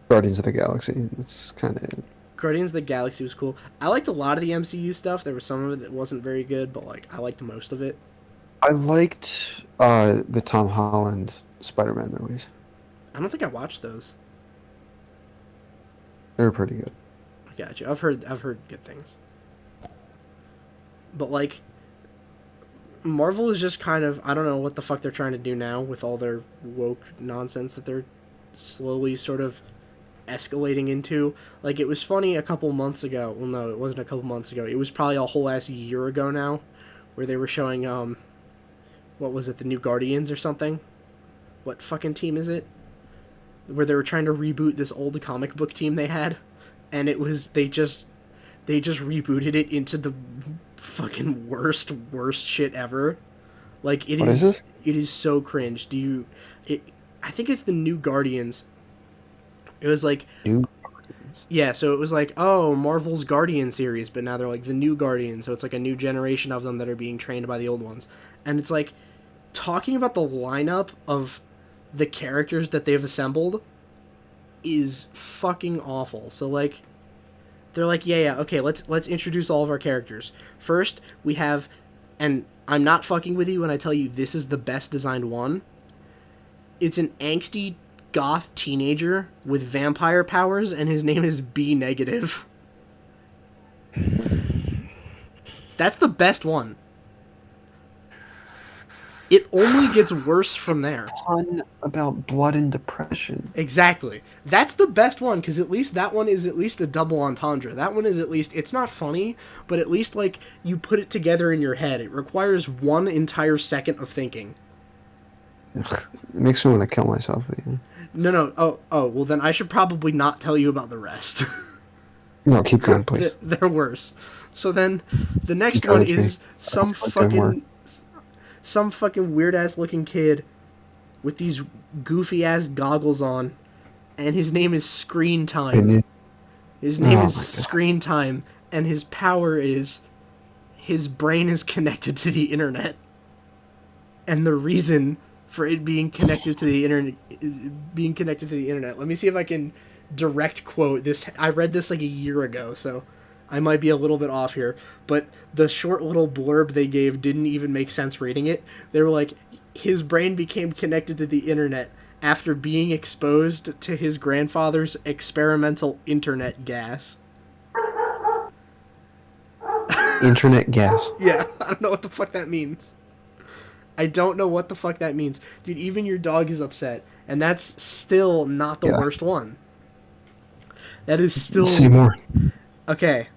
Guardians of the Galaxy. That's kind of it. Guardians of the Galaxy was cool. I liked a lot of the MCU stuff. There was some of it that wasn't very good, but like I liked most of it. I liked the Tom Holland Spider-Man movies. I don't think I watched those. They were pretty good. I got you. I've heard good things. But like Marvel is just kind of, I don't know what the fuck they're trying to do now with all their woke nonsense that they're slowly sort of escalating into. Like, it was funny a couple months ago. Well, no, it wasn't a couple months ago. It was probably a whole ass year ago now, where they were showing, what was it, the new Guardians or something? What fucking team is it? Where they were trying to reboot this old comic book team they had, and it was, they just rebooted it into the fucking worst shit ever. Like, What is this? it is so cringe. I think it's the new Guardians. It was like, New yeah, so it was like, oh, Marvel's Guardian series, but now they're like the new Guardians, so it's like a new generation of them that are being trained by the old ones. And it's like, talking about the lineup of the characters that they've assembled is fucking awful. So like, they're like, yeah, okay, let's introduce all of our characters. First, we have, and I'm not fucking with you when I tell you this is the best designed one. It's an angsty goth teenager with vampire powers, and his name is B negative. That's the best one. It only gets worse from there. One about blood and depression. Exactly. That's the best one, because at least that one is at least a double entendre. That one is at least, it's not funny, but at least, like, you put it together in your head. It requires one entire second of thinking. Ugh, it makes me want to kill myself again. No. Oh, well then I should probably not tell you about the rest. No, keep going, please. They're worse. So then, the next Encourage one me. is some Like good work. fucking weird ass looking kid with these goofy ass goggles on, and his name is Screen Time. And you- His name Oh is my God. Screen Time, and his power is his brain is connected to the internet. And the reason for it being connected to the internet, let me see if I can direct quote this. I read this like a year ago, so I might be a little bit off here, but the short little blurb they gave didn't even make sense reading it. They were like, his brain became connected to the internet after being exposed to his grandfather's experimental internet gas. Internet gas. Yeah, I don't know what the fuck that means. I don't know what the fuck that means. Dude, even your dog is upset, and that's still not the Yeah. worst one. That is still... See more. Okay.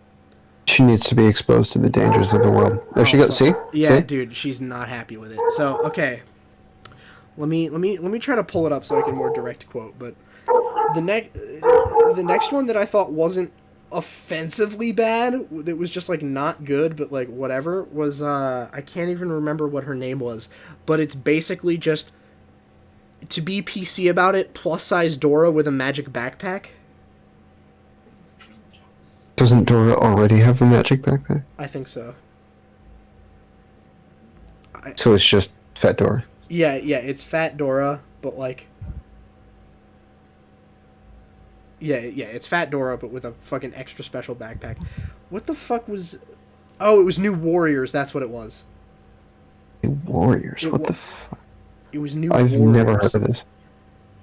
She needs to be exposed to the dangers of the world. There she goes. See? Yeah, See? dude, she's not happy with it. So, okay. Let me try to pull it up so I can more direct quote, but the next one that I thought wasn't offensively bad, that was just like not good, but like whatever, was I can't even remember what her name was, but it's basically just, to be PC about it, plus size Dora with a magic backpack. Doesn't Dora already have a magic backpack? I think so. So it's just Fat Dora. Yeah, it's Fat Dora, but like... Yeah, it's Fat Dora, but with a fucking extra special backpack. What the fuck was... Oh, it was New Warriors, that's what it was. New Warriors. It What wa- the fuck? It was New I've Warriors. never heard of this.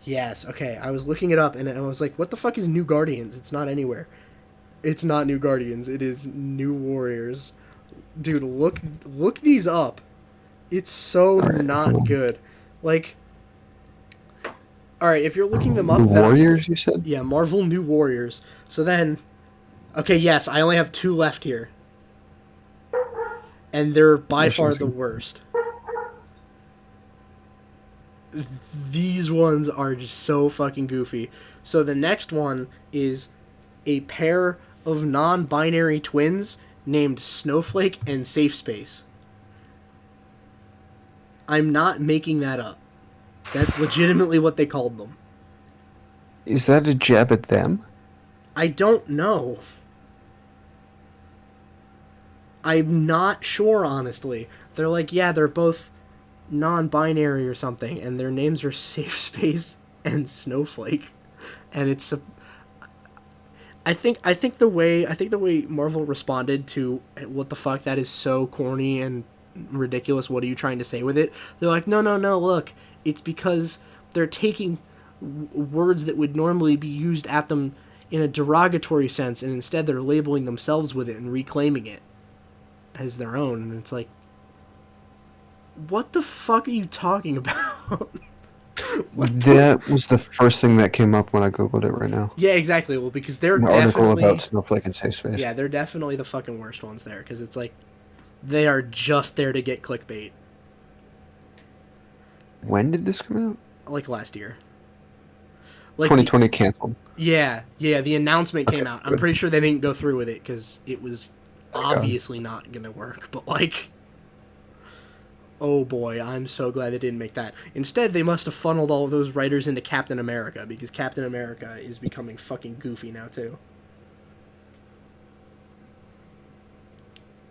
Yes, okay. I was looking it up and I was like, what the fuck is New Guardians? It's not anywhere. It's not New Guardians. It is New Warriors. Dude, look these up. It's so All right, hold not on. good. Like, all right, if you're looking them up, The then Warriors, you said? yeah, Marvel New Warriors. So then, okay, yes, I only have 2 left here, and they're by far the Interesting. worst. These ones are just so fucking goofy. So the next one is a pair of non-binary twins named Snowflake and Safe Space. I'm not making that up. That's legitimately what they called them. Is that a jab at them? I don't know. I'm not sure, honestly. They're like, yeah, they're both non-binary or something, and their names are Safe Space and Snowflake, and it's a. I think the way Marvel responded to what the fuck, that is so corny and ridiculous. What are you trying to say with it? They're like, no, no, no. Look, it's because they're taking words that would normally be used at them in a derogatory sense, and instead they're labeling themselves with it and reclaiming it as their own. And it's like, what the fuck are you talking about? That was the first thing that came up when I googled it right now. Yeah, exactly. Well, because they're An article definitely about Snowflake and Safe Space. yeah, they're definitely the fucking worst ones there, because it's like they are just there to get clickbait. When did this come out? Like last year. Like 2020 canceled. yeah, the announcement came Okay, out. I'm good. pretty sure they didn't go through with it because it was Thank God. obviously not gonna work. But like, oh boy, I'm so glad they didn't make that. Instead, they must have funneled all of those writers into Captain America, because Captain America is becoming fucking goofy now too.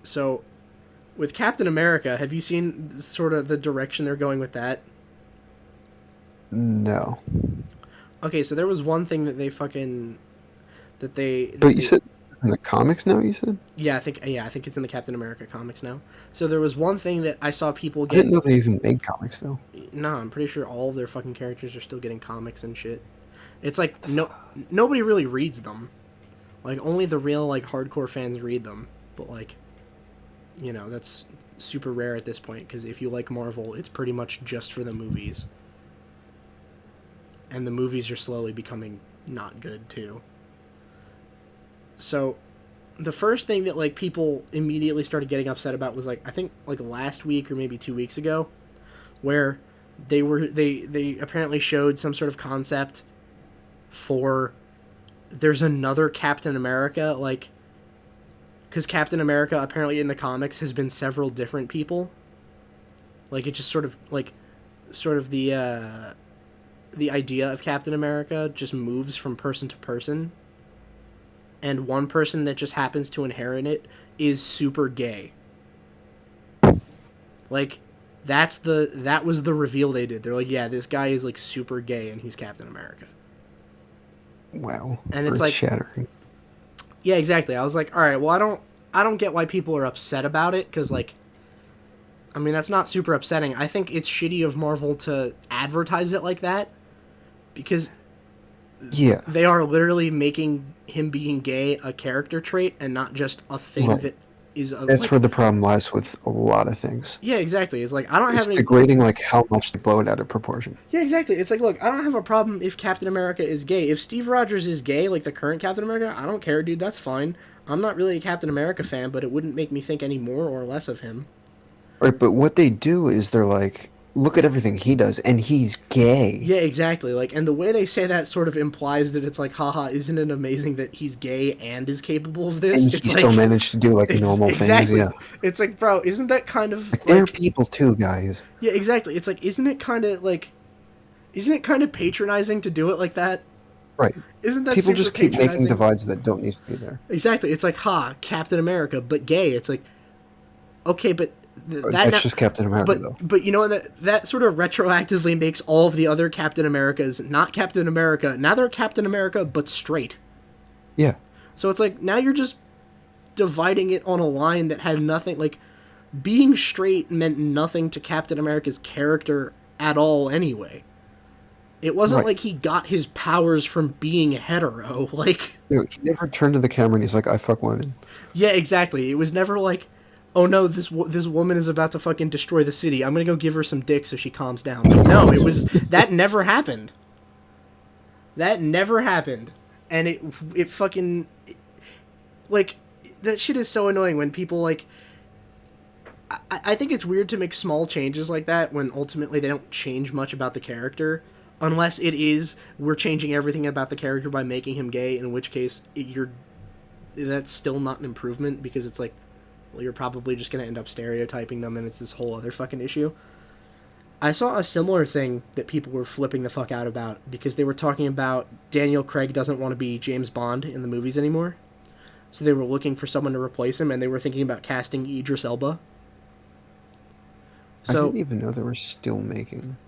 So, with Captain America, have you seen sort of the direction they're going with that? No. Okay, so there was one thing that they fucking But you said in the comics now, you said? yeah, I think it's in the Captain America comics now. So there was one thing that I saw people I get. didn't know they even made comics though. No, I'm pretty sure all of their fucking characters are still getting comics and shit. It's like nobody really reads them. Like only the real like hardcore fans read them. But like, you know, that's super rare at this point, because if you like Marvel, it's pretty much just for the movies. And the movies are slowly becoming not good too. So the first thing that like people immediately started getting upset about was like, I think like last week or maybe 2 weeks ago, where they apparently showed some sort of concept for there's another Captain America, like, because Captain America apparently in the comics has been several different people. Like it just sort of the idea of Captain America just moves from person to person, and one person that just happens to inherit it is super gay. Like that was the reveal they did. They're like, yeah, this guy is like super gay and he's Captain America. Wow. And it's like, shattering. yeah, exactly. I was like, all right, well, I don't get why people are upset about it, because like, I mean, that's not super upsetting. I think it's shitty of Marvel to advertise it like that, because Yeah. they are literally making him being gay a character trait and not just a thing Right. that is a, That's like, where the problem lies with a lot of things. yeah, exactly. It's like, I don't It's have any. degrading like how much they blow it out of proportion. Yeah, exactly. It's like, look, I don't have a problem if Captain America is gay. If Steve Rogers is gay, like the current Captain America, I don't care, dude. That's fine. I'm not really a Captain America fan, but it wouldn't make me think any more or less of him. Right, but what they do is they're like, look at everything he does, and he's gay. Yeah, exactly. Like, and the way they say that sort of implies that it's like, haha, isn't it amazing that he's gay and is capable of this? And he It's still like, managed to do like normal exactly. things. Yeah, It's like, bro, isn't that kind of like, they're like, people too, guys. yeah, exactly. It's like, isn't it kind of patronizing to do it like that? Right. Isn't that People super just keep making patronizing? divides that don't need to be there. Exactly. It's like, Captain America, but gay. It's like, okay, but That's just Captain America, though. But you know, that sort of retroactively makes all of the other Captain Americas not Captain America. Now they're Captain America, but straight. Yeah. So it's like, now you're just dividing it on a line that had nothing, like, being straight meant nothing to Captain America's character at all anyway. It wasn't Right. like he got his powers from being hetero. Like, He never turned to the camera and he's like, I fuck women. yeah, exactly. It was never like, oh no, this woman is about to fucking destroy the city. I'm gonna go give her some dick so she calms down. Like, no, it was that never happened. That never happened, and it fucking like that shit is so annoying when people like. I think it's weird to make small changes like that when ultimately they don't change much about the character, unless it is we're changing everything about the character by making him gay. In which case, that's still not an improvement because it's like, well, you're probably just gonna end up stereotyping them, and it's this whole other fucking issue. I saw a similar thing that people were flipping the fuck out about because they were talking about Daniel Craig doesn't want to be James Bond in the movies anymore. So they were looking for someone to replace him, and they were thinking about casting Idris Elba. I So didn't even know they were still making.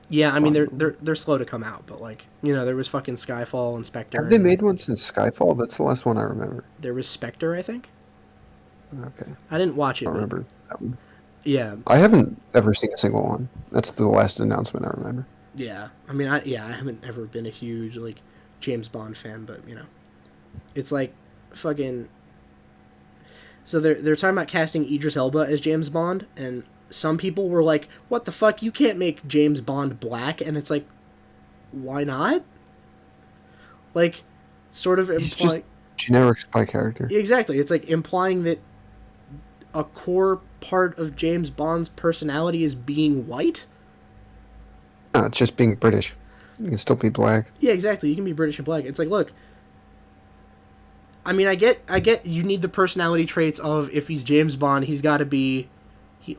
yeah, I mean Bond they're slow to come out, but like, you know, there was fucking Skyfall and Spectre. Have they And made one since Skyfall? That's the last one I remember. there was Spectre, I think. Okay. I didn't watch I it. don't But remember that one. yeah, I haven't ever seen a single one. That's the last announcement I remember. yeah. I mean, I haven't ever been a huge like James Bond fan, but you know, it's like fucking. So they're talking about casting Idris Elba as James Bond, and some people were like, "What the fuck? You can't make James Bond black." And it's like, why not? Like, sort of He's just implying generic spy character. exactly. It's like implying that a core part of James Bond's personality is being white. No, it's just being British. You can still be black. Yeah, exactly. You can be British and black. It's like, look. I mean, I get. You need the personality traits of if he's James Bond, he's got to be.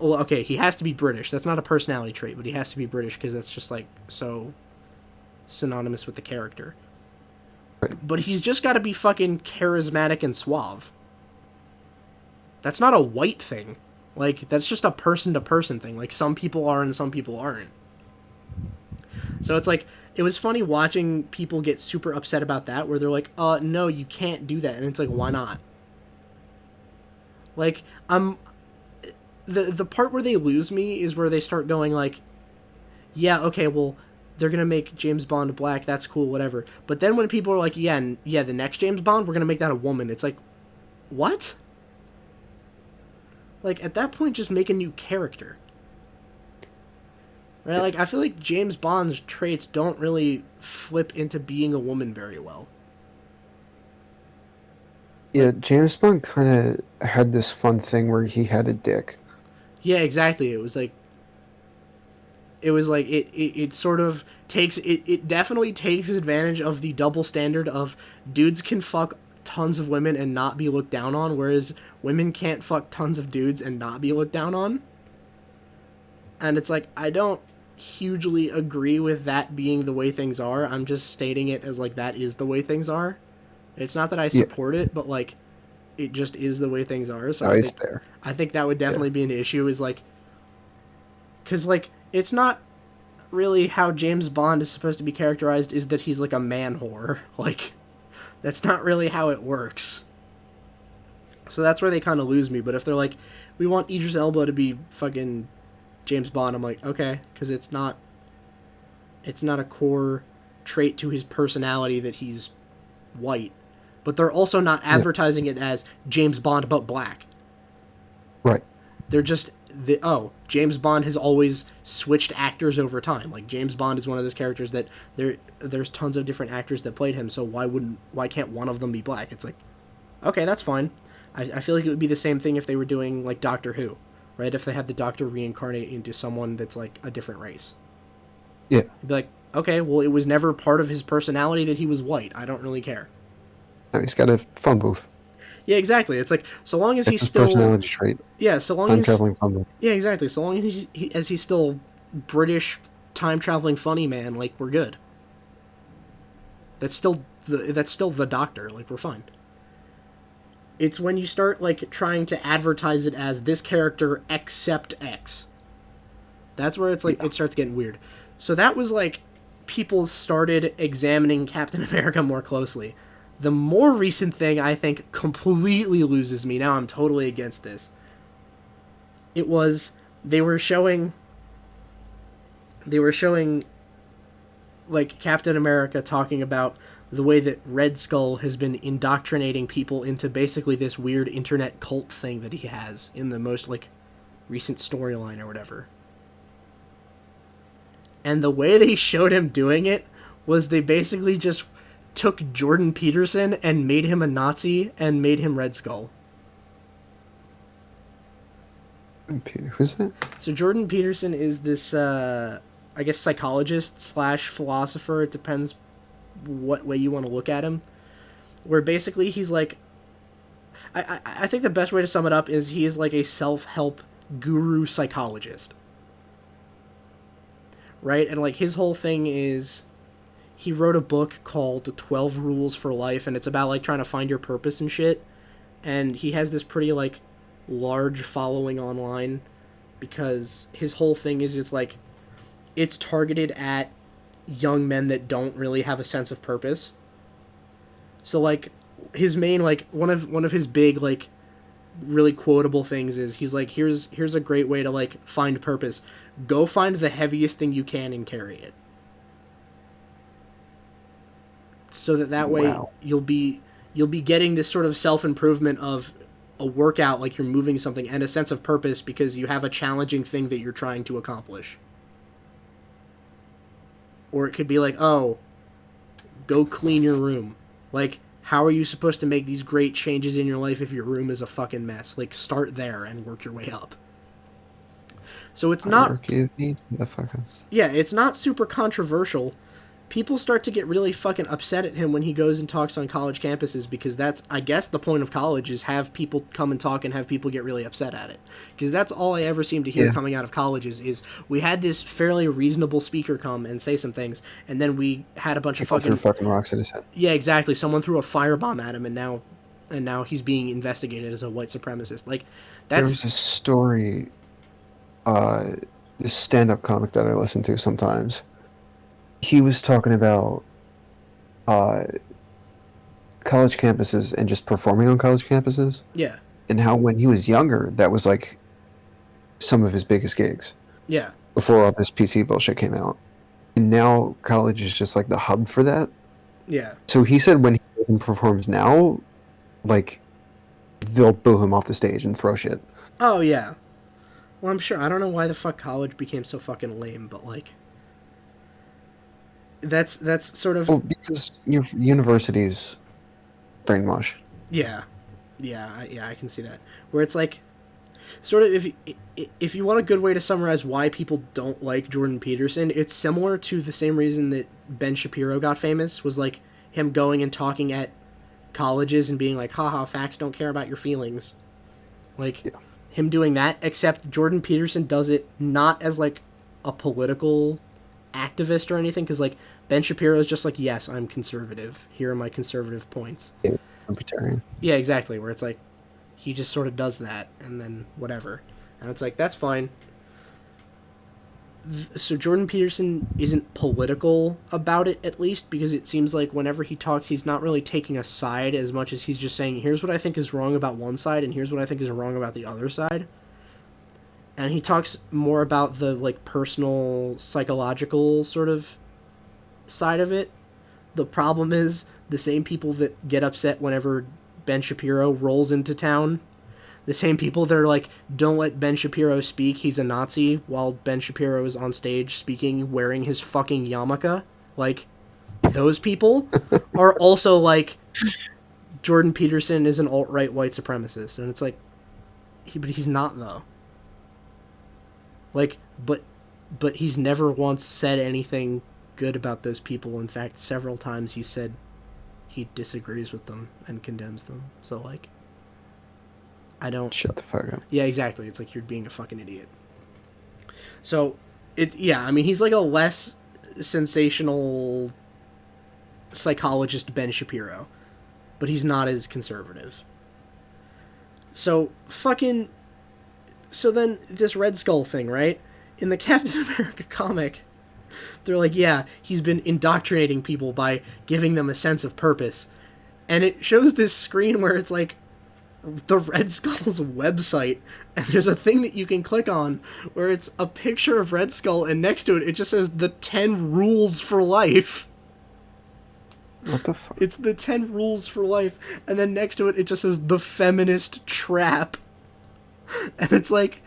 Well, okay, he has to be British. That's not a personality trait, but he has to be British because that's just like so synonymous with the character. Right. But he's just got to be fucking charismatic and suave. That's not a white thing. Like, that's just a person-to-person thing. Like, some people are and some people aren't. So it's like, it was funny watching people get super upset about that, where they're like, no, you can't do that. And it's like, why not? Like, the part where they lose me is where they start going like, yeah, okay, well, they're gonna make James Bond black, that's cool, whatever. But then when people are like, yeah, the next James Bond, we're gonna make that a woman, it's like, what? Like, at that point, just make a new character. Right? Like, I feel like James Bond's traits don't really flip into being a woman very well. Yeah, James Bond kind of had this fun thing where he had a dick. Yeah, exactly. It sort of takes it definitely takes advantage of the double standard of dudes can fuck tons of women and not be looked down on, whereas women can't fuck tons of dudes and not be looked down on. And it's like, I don't hugely agree with that being the way things are. I'm just stating it as like that is the way things are. It's not that I support it, but like it just is the way things are. So No, it's there. I think that would definitely be an issue is like, because like it's not really how James Bond is supposed to be characterized is that he's like a man whore. Like, that's not really how it works. So that's where they kind of lose me. But if they're like, we want Idris Elba to be fucking James Bond, I'm like, okay, because it's not a core trait to his personality that he's white. But they're also not advertising it as James Bond but black. Right. They're just James Bond has always switched actors over time. Like, James Bond is one of those characters that there's tons of different actors that played him, so why can't one of them be black? It's like, okay, that's fine. I feel like it would be the same thing if they were doing like Doctor Who, right? If they had the Doctor reincarnate into someone that's like a different race. Yeah. You'd be like, okay, well, it was never part of his personality that he was white. I don't really care. No, he's got a phone booth. Yeah, exactly. It's like, so long as That's he's his still personality trait. yeah, so long Time as traveling phone booth. yeah, exactly. So long as he's still British time traveling funny man, like we're good. That's still the Doctor. Like, we're fine. It's when you start like trying to advertise it as this character except X. That's where it's like it starts getting weird. So that was like people started examining Captain America more closely. The more recent thing I think completely loses me. Now I'm totally against this. It was they were showing like Captain America talking about the way that Red Skull has been indoctrinating people into basically this weird internet cult thing that he has in the most like recent storyline or whatever. And the way they showed him doing it was they basically just took Jordan Peterson and made him a Nazi and made him Red Skull. Peter, who's that? So Jordan Peterson is this, I guess, psychologist slash philosopher. It depends what way you want to look at him. Where basically he's like, I think the best way to sum it up is he is like a self-help guru psychologist. Right? And like his whole thing is he wrote a book called 12 Rules for Life, and it's about like trying to find your purpose and shit. And he has this pretty like large following online because his whole thing is it's targeted at young men that don't really have a sense of purpose. So like his main like one of his big like really quotable things is he's like, here's a great way to like find purpose. Go find the heaviest thing you can and carry it. So that way Wow. you'll be getting this sort of self-improvement of a workout, like you're moving something, and a sense of purpose because you have a challenging thing that you're trying to accomplish. Or it could be like, oh, go clean your room. Like, how are you supposed to make these great changes in your life if your room is a fucking mess? Like, start there and work your way up. So it's not... Yeah, it's not super controversial. People start to get really fucking upset at him when he goes and talks on college campuses because that's, I guess, the point of college is have people come and talk and have people get really upset at it. Because that's all I ever seem to hear coming out of colleges is we had this fairly reasonable speaker come and say some things, and then we had a bunch of fucking rocks at his head. Yeah, exactly. Someone threw a firebomb at him, and now he's being investigated as a white supremacist. Like, that's... There was a story, this stand-up comic that I listen to sometimes. He was talking about college campuses and just performing on college campuses. Yeah. And how when he was younger, that was like some of his biggest gigs. Yeah. Before all this PC bullshit came out. And now college is just like the hub for that. Yeah. So he said when he performs now, like, they'll boo him off the stage and throw shit. Oh, yeah. Well, I'm sure. I don't know why the fuck college became so fucking lame, but like... That's sort of... Well, because universities brainwash. Yeah. Yeah, I can see that. Where it's like... Sort of, if you want a good way to summarize why people don't like Jordan Peterson, it's similar to the same reason that Ben Shapiro got famous, was like him going and talking at colleges and being like, haha, facts don't care about your feelings. Like, him doing that, except Jordan Peterson does it not as like a political activist or anything, because like Ben Shapiro is just like, yes, I'm conservative, here are my conservative points. Yeah, libertarian. Yeah, exactly, where it's like he just sort of does that and then whatever, and it's like, that's fine. So Jordan Peterson isn't political about it, at least, because it seems like whenever he talks, he's not really taking a side as much as he's just saying, here's what I think is wrong about one side and here's what I think is wrong about the other side. And he talks more about the like personal psychological sort of side of it. The problem is the same people that get upset whenever Ben Shapiro rolls into town, the same people that are like, don't let Ben Shapiro speak, he's a Nazi, while Ben Shapiro is on stage speaking wearing his fucking yarmulke. Like, those people are also like, Jordan Peterson is an alt-right white supremacist. And it's like, but he's not, though. Like, but he's never once said anything good about those people. In fact, several times he said he disagrees with them and condemns them. So, like, I don't... Shut the fuck up. Yeah, exactly. It's like you're being a fucking idiot. So, I mean, he's like a less sensational psychologist Ben Shapiro, but he's not as conservative. So, so then this Red Skull thing, right? In the Captain America comic, they're like, yeah, he's been indoctrinating people by giving them a sense of purpose. And it shows this screen where it's like, the Red Skull's website, and there's a thing that you can click on where it's a picture of Red Skull, and next to it, it just says the 10 rules for life. What the fuck? It's the 10 rules for life, and then next to it, it just says the feminist trap. And it's like,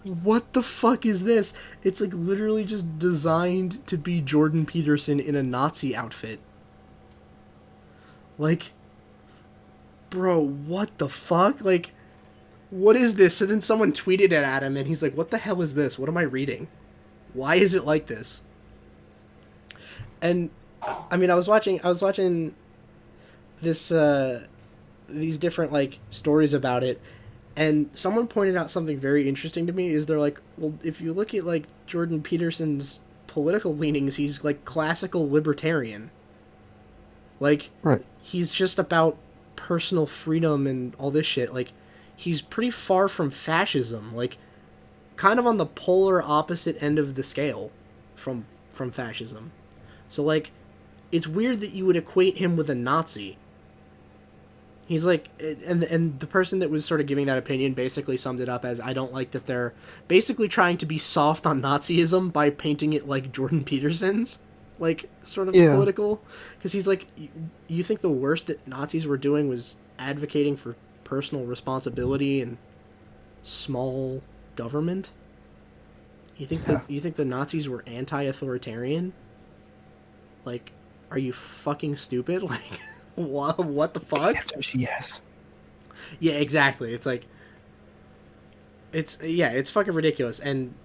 what the fuck is this? It's like literally just designed to be Jordan Peterson in a Nazi outfit. Like, bro, what the fuck? Like, what is this? And then someone tweeted it at him, and he's like, what the hell is this? What am I reading? Why is it like this? And, I mean, I was watching this, these different, like, stories about it, and someone pointed out something very interesting to me, is they're like, well, if you look at, like, Jordan Peterson's political leanings, he's, like, classical libertarian. Like, Right. He's just about personal freedom and all this shit. Like, he's pretty far from fascism. Like, kind of on the polar opposite end of the scale from fascism. So, like, it's weird that you would equate him with a Nazi. He's like, and the person that was sort of giving that opinion basically summed it up as, I don't like that they're basically trying to be soft on Nazism by painting it like Jordan Peterson's, like, sort of political. Because he's like, you think the worst that Nazis were doing was advocating for personal responsibility and small government? You think the Nazis were anti-authoritarian? Like, are you fucking stupid? Like, what the fuck? The answer is yes. Yeah, exactly. It's like, it's fucking ridiculous. And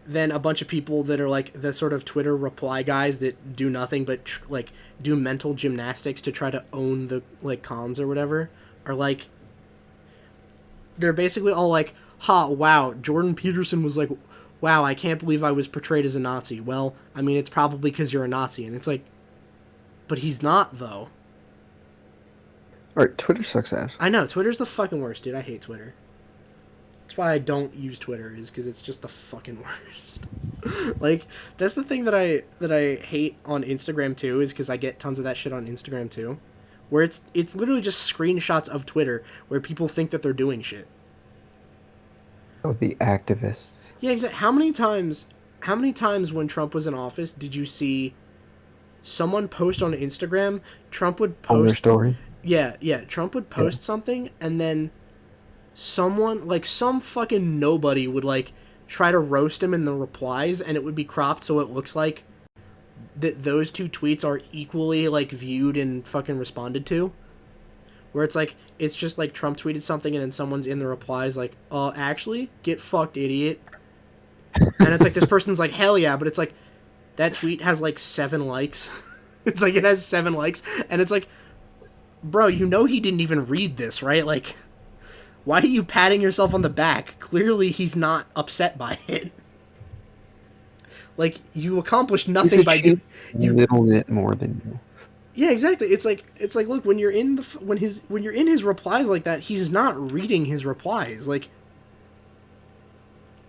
then a bunch of people that are like the sort of Twitter reply guys that do nothing but like do mental gymnastics to try to own the, like, cons or whatever, are like, they're basically all like, ha, wow, Jordan Peterson was like, wow, I can't believe I was portrayed as a Nazi. Well, I mean, it's probably because you're a Nazi. And it's like, but he's not, though. Alright, Twitter sucks ass. I know, Twitter's the fucking worst, dude. I hate Twitter. That's why I don't use Twitter, is because it's just the fucking worst. Like, that's the thing that I hate on Instagram, too, is because I get tons of that shit on Instagram, too. Where it's literally just screenshots of Twitter where people think that they're doing shit. Oh, the activists. Yeah, exactly. How many times when Trump was in office did you see someone post on Instagram, Trump would post... On their story? Yeah, Trump would post something, and then someone, like, some fucking nobody would, like, try to roast him in the replies, and it would be cropped so it looks like that those two tweets are equally, like, viewed and fucking responded to. Where it's like, it's just like Trump tweeted something and then someone's in the replies like, actually, get fucked, idiot. And it's like, this person's like, hell yeah, but it's like, that tweet has like 7 likes. It's like, it has 7 likes, and it's like, bro, you know he didn't even read this, right? Like, why are you patting yourself on the back? Clearly he's not upset by it. Like, you accomplished nothing by doing... You little bit more than you. Yeah, exactly. It's like look, when you're in his replies like that, he's not reading his replies. Like,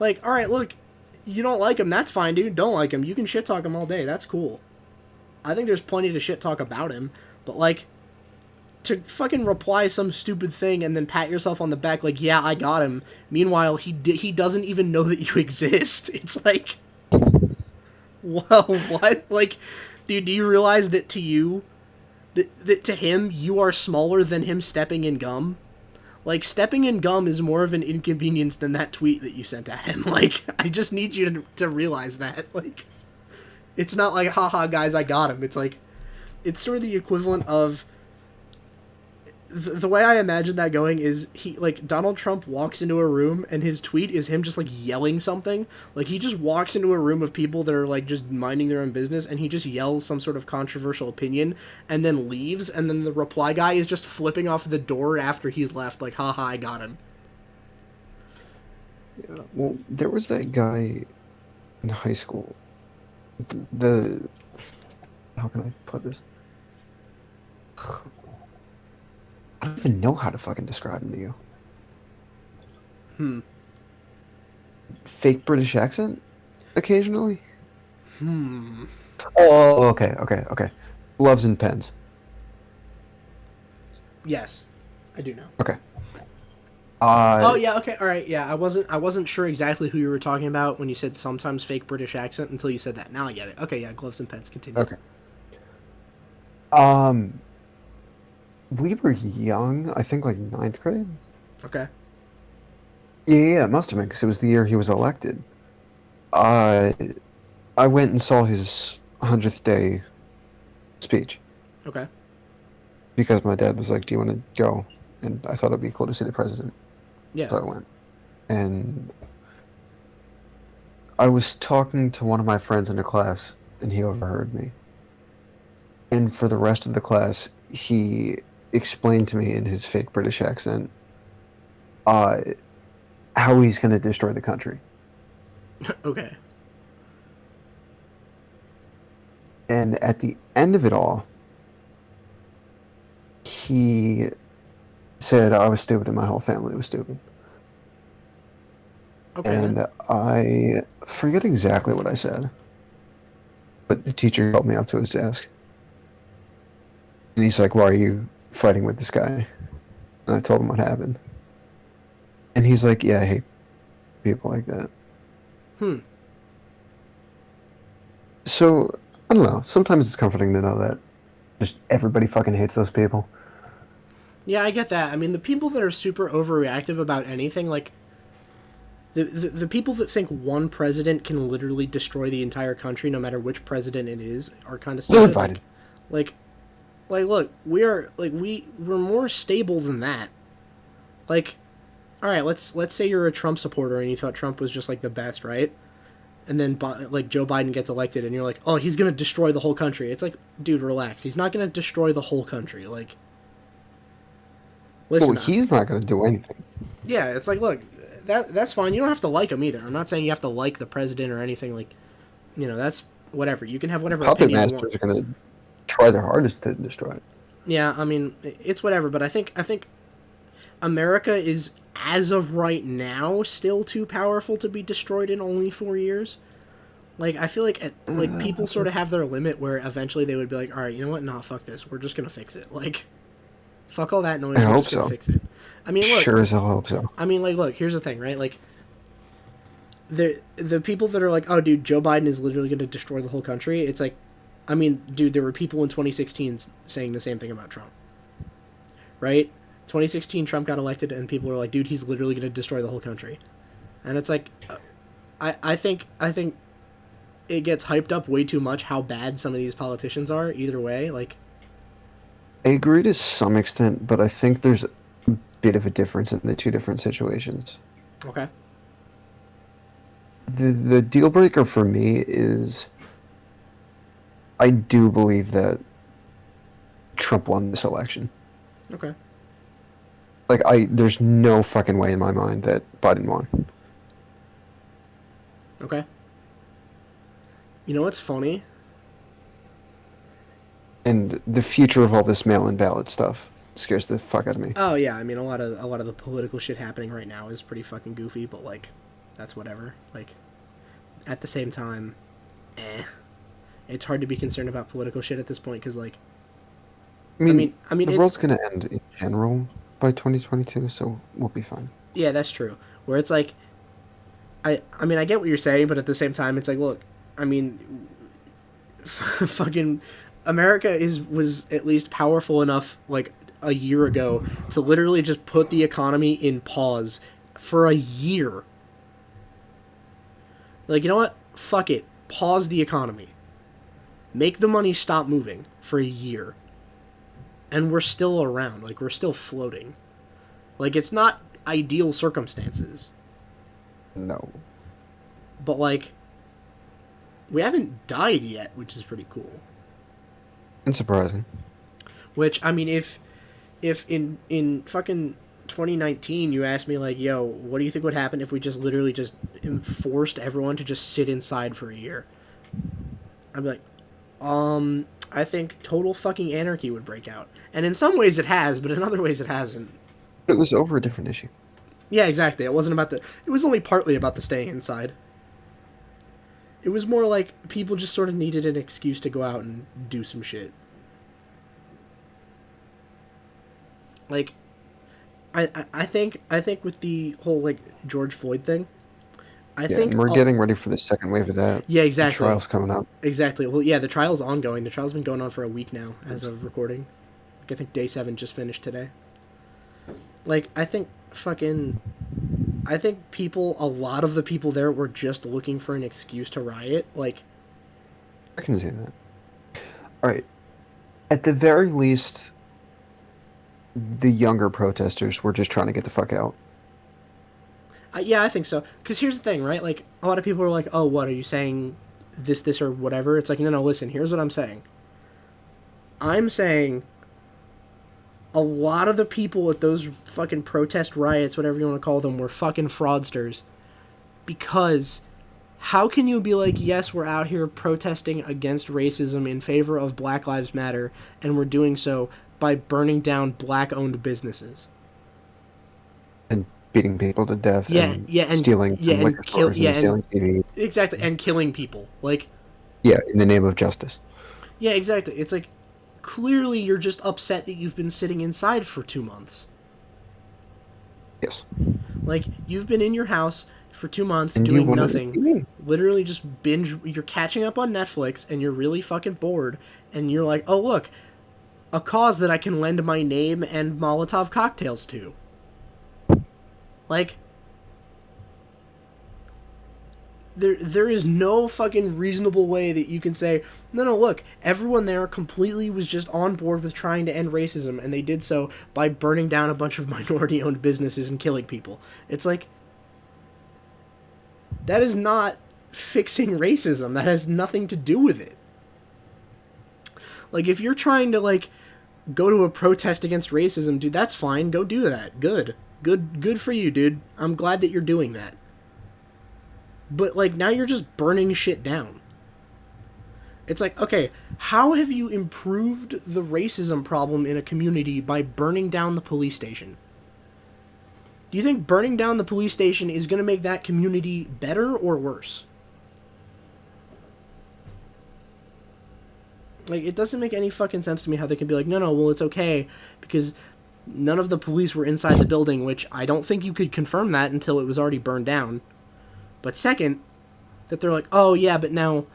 all right, look, you don't like him, that's fine, dude. Don't like him, you can shit talk him all day. That's cool. I think there's plenty to shit talk about him, but like, to fucking reply some stupid thing and then pat yourself on the back like, yeah, I got him. Meanwhile, he doesn't even know that you exist. It's like, well, what? Like, dude, do you realize that to you, that to him, you are smaller than him stepping in gum? Like, stepping in gum is more of an inconvenience than that tweet that you sent at him. Like, I just need you to realize that. Like, it's not like, haha, guys, I got him. It's like, it's sort of the equivalent of... The way I imagine that going is, Donald Trump walks into a room and his tweet is him just, like, yelling something. Like, he just walks into a room of people that are, like, just minding their own business, and he just yells some sort of controversial opinion and then leaves, and then the reply guy is just flipping off the door after he's left, like, haha, I got him. Yeah, well, there was that guy in high school. How can I put this? I don't even know how to fucking describe him to you. Fake British accent? Occasionally? Oh, okay. Gloves and pens. Yes, I do know. Okay. Oh Uh, yeah, okay, all right, yeah. I wasn't sure exactly who you were talking about when you said sometimes fake British accent until you said that. Now I get it. Okay, yeah, gloves and pens. Continue. okay. Um, we were young. I think like ninth grade. Okay. Yeah, it must have been because it was the year he was elected. Uh, I went and saw his 100th day speech Okay. because my dad was like, "Do you want to go?" And I thought it'd be cool to see the president, Yeah. so I went. And I was talking to one of my friends in the class, and he overheard me. And for the rest of the class, he explained to me in his fake British accent, uh, how he's going to destroy the country. Okay. And at the end of it all, he said I was stupid and my whole family was stupid. Okay then. And I forget exactly what I said, but the teacher helped me up to his desk. And he's like, "Why are you fighting with this guy?" And I told him what happened. And he's like, "Yeah, I hate people like that." Hmm. So, I don't know. Sometimes it's comforting to know that just everybody fucking hates those people. Yeah, I get that. I mean, the people that are super overreactive about anything, like the people that think one president can literally destroy the entire country, no matter which president it is, are kind of Joe stupid. Biden. Like, look, we're more stable than that. Like, all right, let's say you're a Trump supporter and you thought Trump was just like the best, right? And then like Joe Biden gets elected and you're like, oh, he's gonna destroy the whole country. It's like, dude, relax. He's not gonna destroy the whole country. Like, Well, listen up. he's not going to do anything. Yeah, it's like, look, that's fine. You don't have to like him either. I'm not saying you have to like the president or anything. Like, that's whatever. You can have whatever Puppet opinion you want. masters are going to try their hardest to destroy it. Yeah, I mean, it's whatever. But I think America is, as of right now, still too powerful to be destroyed in only 4 years. Like, I feel like people sort of have their limit where eventually they would be like, all right, you know what? Nah, fuck this. We're just gonna fix it. Like, fuck all that noise. I We're hope just gonna so. fix it. I mean, look. Sure as hell hope so. I mean, like, look. Here's the thing, right? Like, the people that are like, oh, dude, Joe Biden is literally gonna destroy the whole country. It's like, I mean, dude, there were people in 2016 saying the same thing about Trump, right? 2016, Trump got elected, and people were like, dude, he's literally gonna destroy the whole country. And it's like, I think it gets hyped up way too much how bad some of these politicians are. Either way, like, I agree to some extent, but I think there's a bit of a difference in the two different situations. okay, The deal breaker for me is I do believe that Trump won this election. okay, Like there's no fucking way in my mind that Biden won. okay. You know what's funny? And the future of all this mail-in ballot stuff scares the fuck out of me. Oh yeah, I mean, a lot of the political shit happening right now is pretty fucking goofy, but like, that's whatever. Like, at the same time, it's hard to be concerned about political shit at this point because, like, I mean, The world's gonna end in general by 2022, so we'll be fine. yeah, that's true. Where it's like, I mean, I get what you're saying, but at the same time, it's like, look, I mean, fucking America was at least powerful enough, like a year ago, to literally just put the economy in pause for a year. Like, you know what? Fuck it. Pause the economy. Make the money stop moving for a year. And we're still around. Like, we're still floating. Like, it's not ideal circumstances. No. But, like, we haven't died yet, which is pretty cool. It's surprising. Which, I mean, if in fucking 2019 you asked me, like, yo, what do you think would happen if we just literally just forced everyone to just sit inside for a year? I'd be like, I think total fucking anarchy would break out. And in some ways it has, but in other ways it hasn't. It was over a different issue. Yeah, exactly. It wasn't about it was only partly about the staying inside. It was more like people just sort of needed an excuse to go out and do some shit. Like, I think with the whole like George Floyd thing, I Yeah, think and we're getting ready for the second wave of that. yeah, The exactly. trial's coming up. Exactly. Well, yeah, the trial's ongoing. The trial's been going on for a week now as of recording. Like, I think day 7 just finished today. Like, I think people, a lot of the people there were just looking for an excuse to riot. Like, I can see that. All right. At the very least, the younger protesters were just trying to get the fuck out. yeah, I think so. Because here's the thing, right? Like, a lot of people are like, oh, what, are you saying this, or whatever? It's like, no, listen, here's what I'm saying. I'm saying a lot of the people at those fucking protest riots, whatever you want to call them, were fucking fraudsters. Because how can you be like, yes, we're out here protesting against racism in favor of Black Lives Matter, and we're doing so by burning down black-owned businesses? And beating people to death and and stealing from liquor stores and stealing TV. exactly, and killing people. Like, Yeah, in the name of justice. yeah, exactly. It's like, clearly you're just upset that you've been sitting inside for 2 months. Yes. Like, you've been in your house for 2 months And doing nothing. Literally just binge. You're catching up on Netflix and you're really fucking bored. And you're like, oh, look, a cause that I can lend my name and Molotov cocktails to. Like, there is no fucking reasonable way that you can say, no, look, everyone there completely was just on board with trying to end racism, and they did so by burning down a bunch of minority-owned businesses and killing people. It's like, that is not fixing racism. That has nothing to do with it. Like, if you're trying to, like, go to a protest against racism, dude, that's fine. Go do that. Good for you, dude. I'm glad that you're doing that. But, like, now you're just burning shit down. It's like, okay, how have you improved the racism problem in a community by burning down the police station? Do you think burning down the police station is going to make that community better or worse? Like, it doesn't make any fucking sense to me how they can be like, no, well, it's okay, because none of the police were inside the building, which I don't think you could confirm that until it was already burned down. But second, that they're like, oh, yeah, but now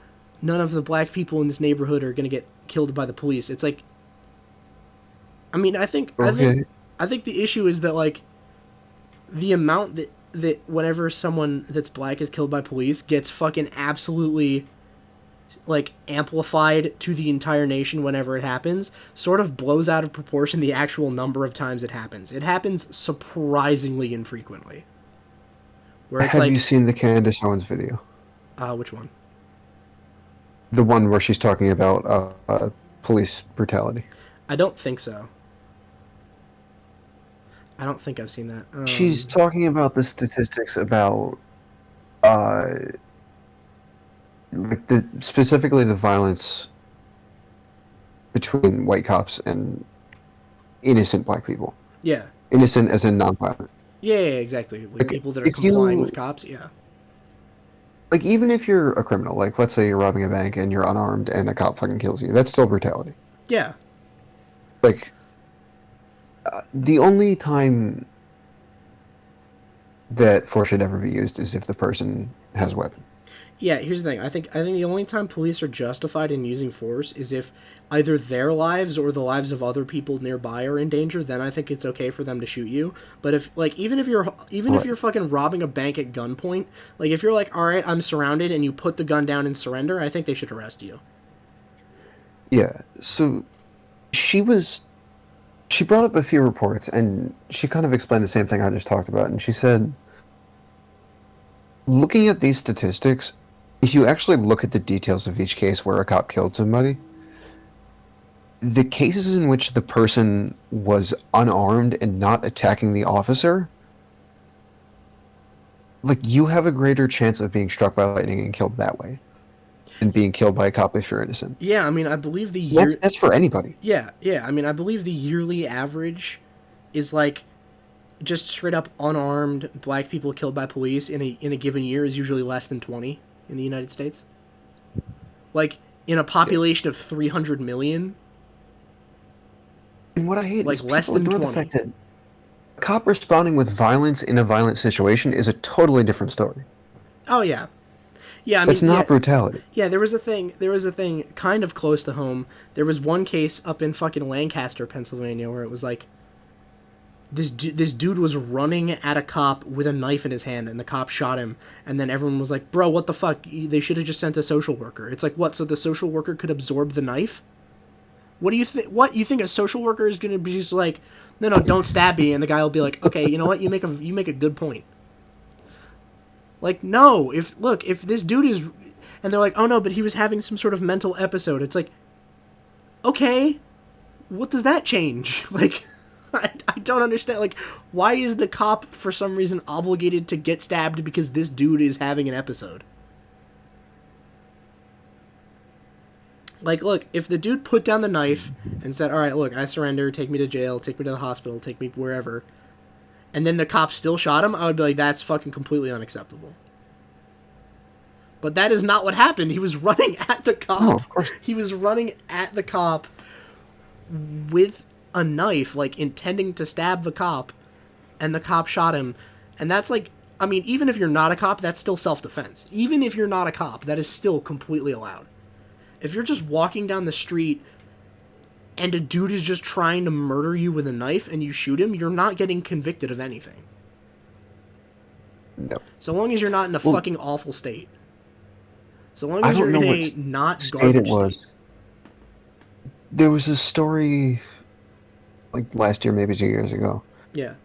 none of the black people in this neighborhood are going to get killed by the police. It's like, I mean, I think the issue is that, like, the amount that whenever someone that's black is killed by police gets fucking absolutely, like, amplified to the entire nation whenever it happens sort of blows out of proportion the actual number of times it happens. It happens surprisingly infrequently. Where it's Have you seen the Candace Owens video? Which one? The one where she's talking about police brutality. I don't think so. I don't think I've seen that. She's talking about the statistics about, specifically the violence between white cops and innocent black people. Yeah. Innocent as in non-violent. Yeah, exactly. Like people that are complying with cops, yeah. Like, even if you're a criminal, like, let's say you're robbing a bank and you're unarmed and a cop fucking kills you, that's still brutality. Yeah. Like, the only time that force should ever be used is if the person has a weapon. Yeah, here's the thing. I think the only time police are justified in using force is if either their lives or the lives of other people nearby are in danger. Then I think it's okay for them to shoot you. But if, like, even if you're fucking robbing a bank at gunpoint, like, if you're like, all right, I'm surrounded, and you put the gun down and surrender, I think they should arrest you. Yeah. So she brought up a few reports, and she kind of explained the same thing I just talked about. And she said, looking at these statistics, if you actually look at the details of each case where a cop killed somebody, the cases in which the person was unarmed and not attacking the officer, like, you have a greater chance of being struck by lightning and killed that way than being killed by a cop if you're innocent. Yeah, I mean, I believe that's for anybody. Yeah. I mean, I believe the yearly average is, like, just straight up unarmed black people killed by police in a given year is usually less than 20 in the United States. Like, in a population of 300 million. And what I hate like, is less than 20. cop responding with violence in a violent situation is a totally different story. Oh yeah. Yeah, I mean, That's not brutality. Yeah, there was a thing kind of close to home. There was one case up in fucking Lancaster, Pennsylvania, where it was like this dude was running at a cop with a knife in his hand, and the cop shot him, and then everyone was like, bro, what the fuck? They should have just sent a social worker. It's like, what, so the social worker could absorb the knife? What do you think? What, you think a social worker is going to be just like, no, don't stab me, and the guy will be like, okay, you know what, you make a good point. Like, no, if this dude is, and they're like, oh no, but he was having some sort of mental episode. It's like, okay, what does that change? Like, I don't understand. Like, why is the cop, for some reason, obligated to get stabbed because this dude is having an episode? Like, look, if the dude put down the knife and said, all right, look, I surrender, take me to jail, take me to the hospital, take me wherever, and then the cop still shot him, I would be like, that's fucking completely unacceptable. But that is not what happened. He was running at the cop. No, of course. He was running at the cop with a knife, like, intending to stab the cop, and the cop shot him. And that's like, I mean, even if you're not a cop, that's still self-defense. Even if you're not a cop, that is still completely allowed. If you're just walking down the street and a dude is just trying to murder you with a knife and you shoot him, you're not getting convicted of anything. No. So long as you're not in a fucking awful state. So long as you're in a not garbage state. There was a story, like last year, maybe 2 years ago. Yeah.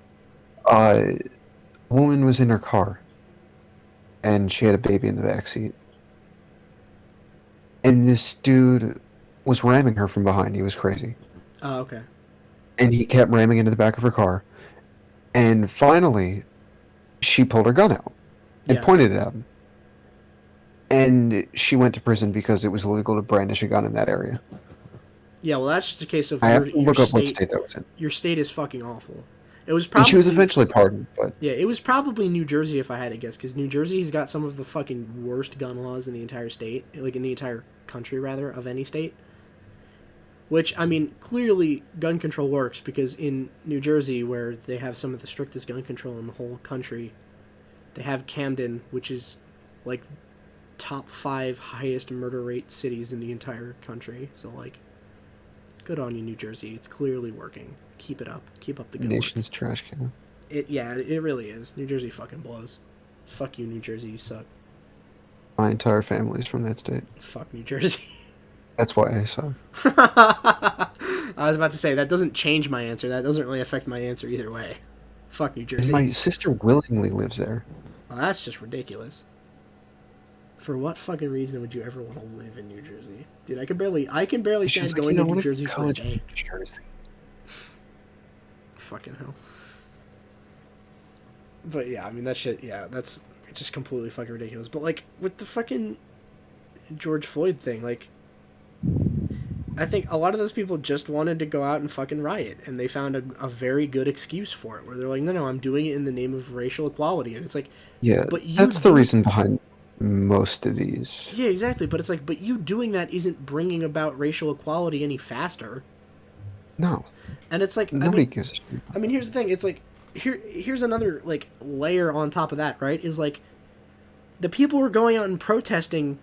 A woman was in her car, and she had a baby in the backseat. And this dude was ramming her from behind. He was crazy. Oh, okay. And he kept ramming into the back of her car. And finally, she pulled her gun out and pointed it at him. And she went to prison because it was illegal to brandish a gun in that area. Yeah, well, that's just a case of I have to look up what state that was in. Your state is fucking awful. It was probably. And she was eventually pardoned, but yeah, it was probably New Jersey if I had to guess, because New Jersey's got some of the fucking worst gun laws in the entire state, like in the entire country rather, of any state. Which, I mean, clearly gun control works, because in New Jersey, where they have some of the strictest gun control in the whole country, they have Camden, which is like top 5 highest murder rate cities in the entire country. So like, good on you, New Jersey. It's clearly working. Keep it up. Keep up the good nation's work. trash can. It really is. New Jersey fucking blows. Fuck you, New Jersey. You suck. My entire family's from that state. Fuck New Jersey. That's why I suck. I was about to say, that doesn't change my answer. That doesn't really affect my answer either way. Fuck New Jersey. And my sister willingly lives there. Well, that's just ridiculous. For what fucking reason would you ever want to live in New Jersey? Dude, I can barely stand going to New Jersey for a day. Fucking hell. But yeah, I mean, that shit, yeah, that's just completely fucking ridiculous. But like, with the fucking George Floyd thing, like, I think a lot of those people just wanted to go out and fucking riot, and they found a very good excuse for it, where they're like, no, I'm doing it in the name of racial equality. And it's like, yeah, but that's the reason behind most of these. Yeah, exactly. But it's like, but you doing that isn't bringing about racial equality any faster. No. And it's like, nobody gives a shit. I mean, here's the thing. It's like, here's another like layer on top of that, right? Is like, the people were going out and protesting,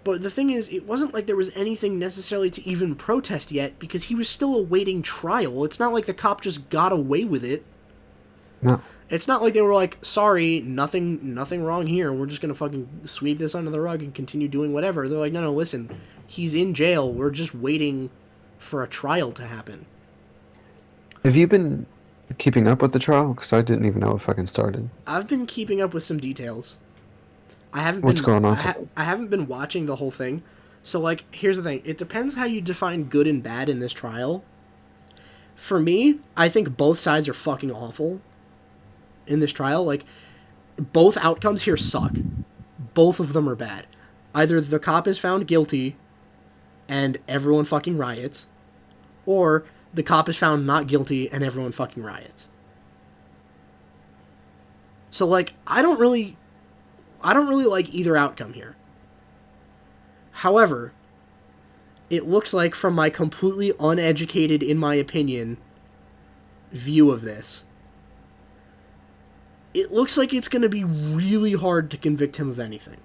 but the thing is, it wasn't like there was anything necessarily to even protest yet, because he was still awaiting trial. It's not like the cop just got away with it. No. It's not like they were like, sorry, nothing wrong here. We're just going to fucking sweep this under the rug and continue doing whatever. They're like, no, listen, he's in jail. We're just waiting for a trial to happen. Have you been keeping up with the trial? Because I didn't even know it fucking started. I've been keeping up with some details. What's going on? I haven't been watching the whole thing. So, like, here's the thing. It depends how you define good and bad in this trial. For me, I think both sides are fucking awful in this trial. Like, both outcomes here suck. Both of them are bad. Either the cop is found guilty and everyone fucking riots, or the cop is found not guilty and everyone fucking riots. So, like, I don't really like either outcome here. However, it looks like, from my completely uneducated, in my opinion, view of this, it looks like it's going to be really hard to convict him of anything.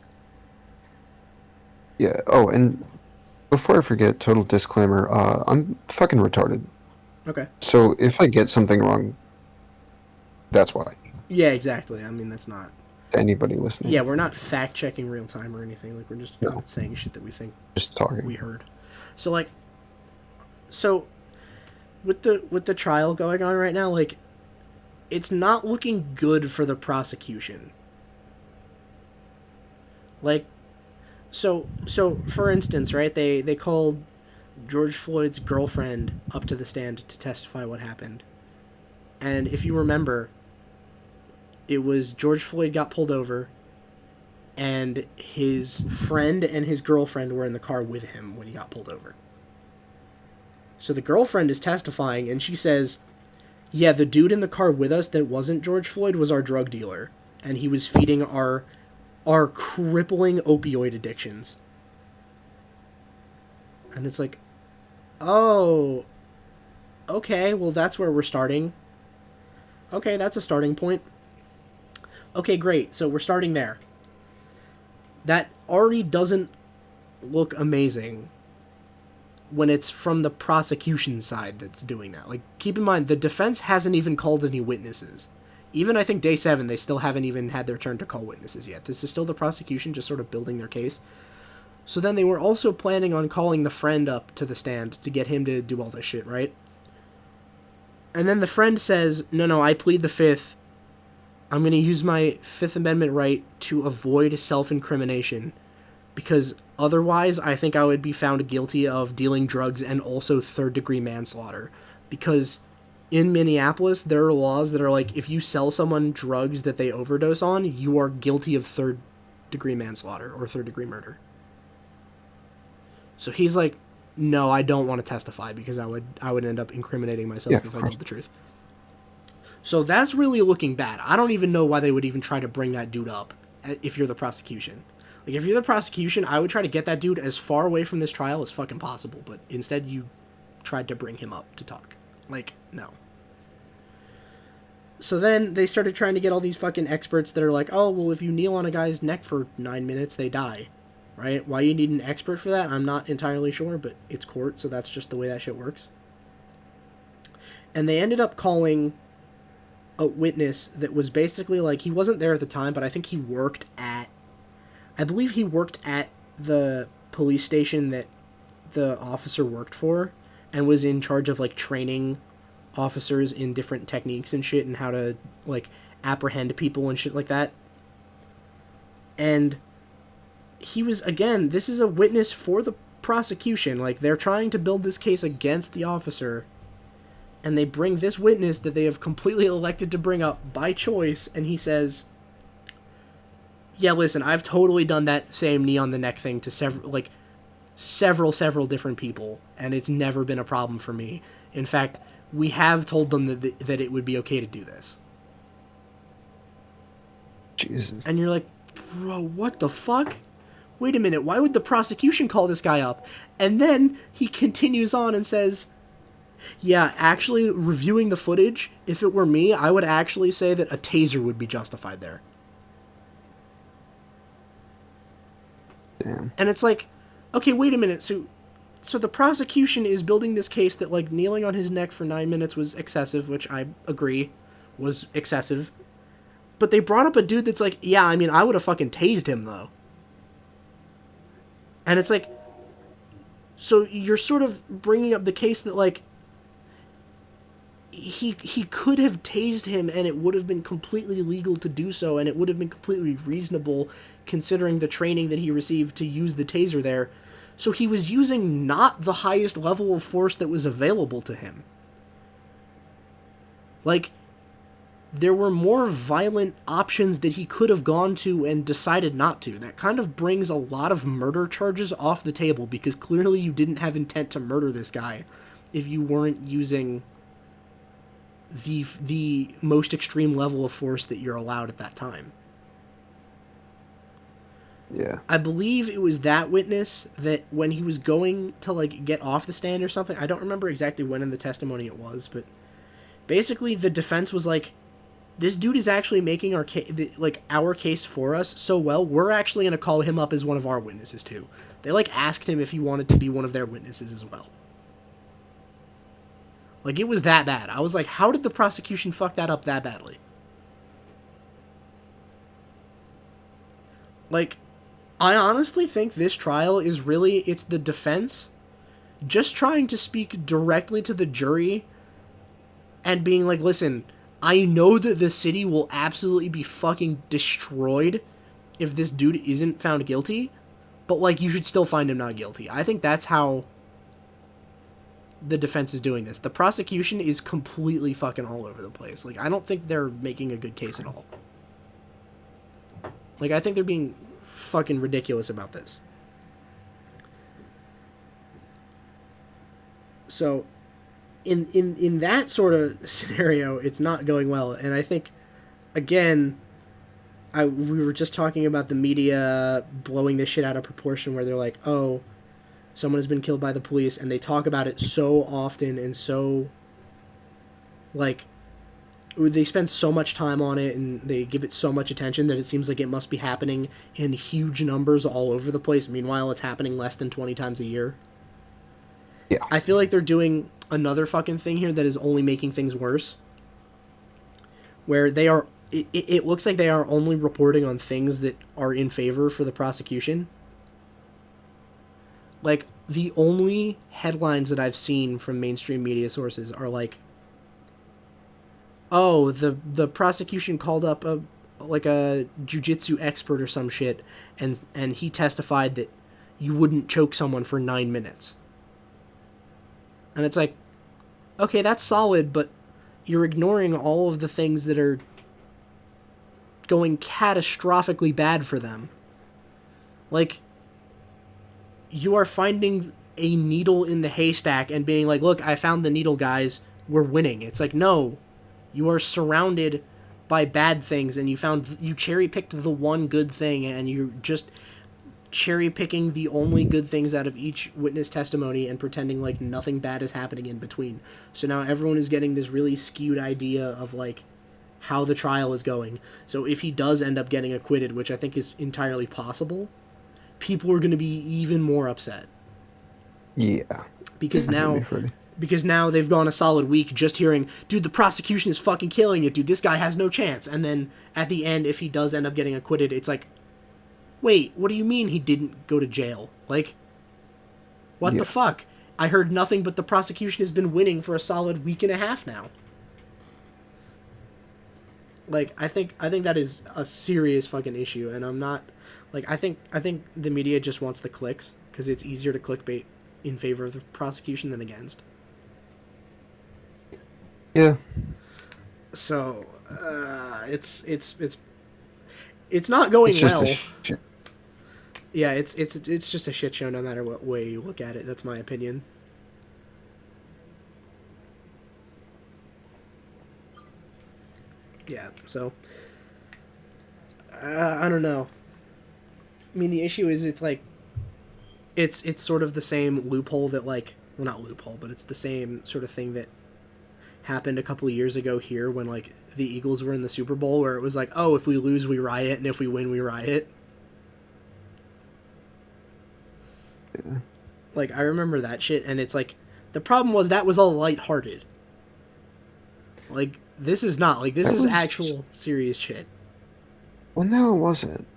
Yeah. Oh, and before I forget, total disclaimer, I'm fucking retarded. Okay. So if I get something wrong, that's why. Yeah, exactly. I mean, that's not... Anybody listening. Yeah, we're not fact-checking real time or anything. Like, we're just saying shit that we think just talking. We heard. So, like... So, with the trial going on right now, like, it's not looking good for the prosecution. Like, so for instance, right, they called George Floyd's girlfriend up to the stand to testify what happened. And if you remember, it was George Floyd got pulled over, and his friend and his girlfriend were in the car with him when he got pulled over. So the girlfriend is testifying, and she says, yeah, the dude in the car with us that wasn't George Floyd was our drug dealer, and he was feeding our crippling opioid addictions. And it's like, oh, okay, well, that's where we're starting. Okay, that's a starting point. Okay, great, so we're starting there. That already doesn't look amazing when it's from the prosecution side that's doing that. Like, keep in mind, the defense hasn't even called any witnesses. Even, I think, day 7, they still haven't even had their turn to call witnesses yet. This is still the prosecution just sort of building their case. So then they were also planning on calling the friend up to the stand to get him to do all this shit, right? And then the friend says, no, I plead the 5th. I'm going to use my 5th Amendment right to avoid self-incrimination, because otherwise I think I would be found guilty of dealing drugs and also third-degree manslaughter. Because in Minneapolis, there are laws that are like, if you sell someone drugs that they overdose on, you are guilty of third-degree manslaughter or third-degree murder. So he's like, no, I don't want to testify because I would end up incriminating myself if I told the truth. So that's really looking bad. I don't even know why they would even try to bring that dude up if you're the prosecution. Like, if you're the prosecution, I would try to get that dude as far away from this trial as fucking possible, but instead you tried to bring him up to talk. Like, no. So then they started trying to get all these fucking experts that are like, oh, well, if you kneel on a guy's neck for 9 minutes, they die. Right? Why you need an expert for that, I'm not entirely sure, but it's court, so that's just the way that shit works. And they ended up calling a witness that was basically like, he wasn't there at the time, but I think he worked at, I believe he worked at the police station that the officer worked for, and was in charge of, like, training officers in different techniques and shit, and how to, like, apprehend people and shit like that. And he was, again, this is a witness for the prosecution. Like, they're trying to build this case against the officer, and they bring this witness that they have completely elected to bring up by choice, and he says, yeah, listen, I've totally done that same knee on the neck thing to several different people, and it's never been a problem for me. In fact, we have told them that it would be okay to do this. Jesus. And you're like, bro, what the fuck? Wait a minute, why would the prosecution call this guy up? And then he continues on and says, yeah, actually, reviewing the footage, if it were me, I would actually say that a taser would be justified there. Damn. And it's like, okay, wait a minute, so the prosecution is building this case that, like, kneeling on his neck for 9 minutes was excessive, which I agree was excessive. But they brought up a dude that's like, yeah, I mean, I would have fucking tased him, though. And it's like, so you're sort of bringing up the case that, like, he could have tased him and it would have been completely legal to do so, and it would have been completely reasonable considering the training that he received to use the taser there. So he was using not the highest level of force that was available to him. Like, there were more violent options that he could have gone to and decided not to. That kind of brings a lot of murder charges off the table, because clearly you didn't have intent to murder this guy if you weren't using the most extreme level of force that you're allowed at that time. Yeah. I believe it was that witness that when he was going to, like, get off the stand or something, I don't remember exactly when in the testimony it was, but basically the defense was like, this dude is actually making our our case for us so well, we're actually going to call him up as one of our witnesses too. They like asked him if he wanted to be one of their witnesses as well. Like, it was that bad. I was like, how did the prosecution fuck that up that badly? Like, I honestly think this trial is really, it's the defense just trying to speak directly to the jury and being like, listen, I know that the city will absolutely be fucking destroyed if this dude isn't found guilty, but, like, you should still find him not guilty. I think that's how the defense is doing this. The prosecution is completely fucking all over the place. Like, I don't think they're making a good case at all. Like, I think they're being fucking ridiculous about this. So, in that sort of scenario, it's not going well. And I think, again, we were just talking about the media blowing this shit out of proportion where they're like, oh, someone has been killed by the police, and they talk about it so often and so, like, they spend so much time on it and they give it so much attention that it seems like it must be happening in huge numbers all over the place. Meanwhile, it's happening less than 20 times a year. Yeah. I feel like they're doing another fucking thing here that is only making things worse. Where they are, it looks like they are only reporting on things that are in favor for the prosecution. Like, the only headlines that I've seen from mainstream media sources are like, oh, the prosecution called up a jiu-jitsu expert or some shit, and he testified that you wouldn't choke someone for 9 minutes. And it's like, okay, that's solid, but you're ignoring all of the things that are going catastrophically bad for them. Like, you are finding a needle in the haystack and being like, look, I found the needle, guys, we're winning. It's like, no, you are surrounded by bad things, and you cherry-picked the one good thing, and you're just cherry-picking the only good things out of each witness testimony and pretending like nothing bad is happening in between. So now everyone is getting this really skewed idea of, like, how the trial is going. So if he does end up getting acquitted, which I think is entirely possible, people are going to be even more upset. Yeah. Because now they've gone a solid week just hearing, dude, the prosecution is fucking killing it, dude, this guy has no chance. And then at the end, if he does end up getting acquitted, it's like, wait, what do you mean he didn't go to jail? Like, what the fuck? I heard nothing but the prosecution has been winning for a solid week and a half now. Like, I think that is a serious fucking issue, and I'm not, like, I think the media just wants the clicks, because it's easier to clickbait in favor of the prosecution than against. Yeah. So, it's not going well. Yeah, it's just a shit show no matter what way you look at it. That's my opinion. Yeah, so I don't know. I mean, the issue is it's like it's sort of the same loophole that, like, well, not loophole, but it's the same sort of thing that happened a couple of years ago here when, like, the Eagles were in the Super Bowl, where it was like, oh, if we lose, we riot, and if we win, we riot. Yeah. Like, I remember that shit, and it's like, the problem was that was all lighthearted. Like, this is not. Like, this is actual serious shit. Well, no, it wasn't.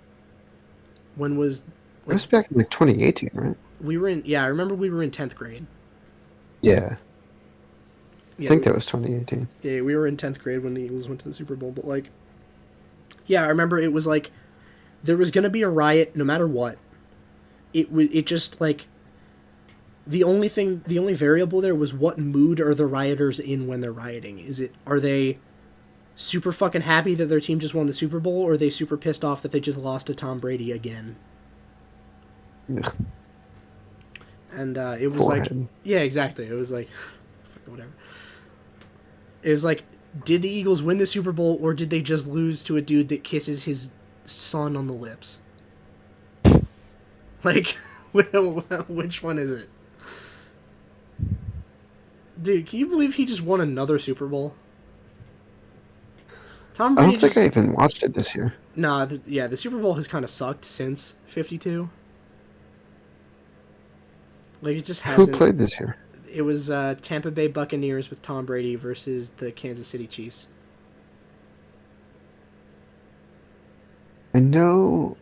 When was... It was back in, like, 2018, right? We were in... Yeah, I remember we were in 10th grade. Yeah. I think that was 2018. Yeah, we were in 10th grade when the Eagles went to the Super Bowl, but, like... Yeah, I remember it was, like... There was gonna be a riot no matter what. It just, like... The only variable there was what mood are the rioters in when they're rioting. Are they super fucking happy that their team just won the Super Bowl, or are they super pissed off that they just lost to Tom Brady again? Ugh. And it was Forehead. like... Yeah, exactly. It was like... Whatever. It was like, did the Eagles win the Super Bowl, or did they just lose to a dude that kisses his son on the lips? Like, which one is it? Dude, can you believe he just won another Super Bowl? Tom I Brady don't think just I even watched it this year. nah. The Super Bowl has kind of sucked since '52. Like it just Who hasn't. played this year? It was Tampa Bay Buccaneers with Tom Brady versus the Kansas City Chiefs. I know.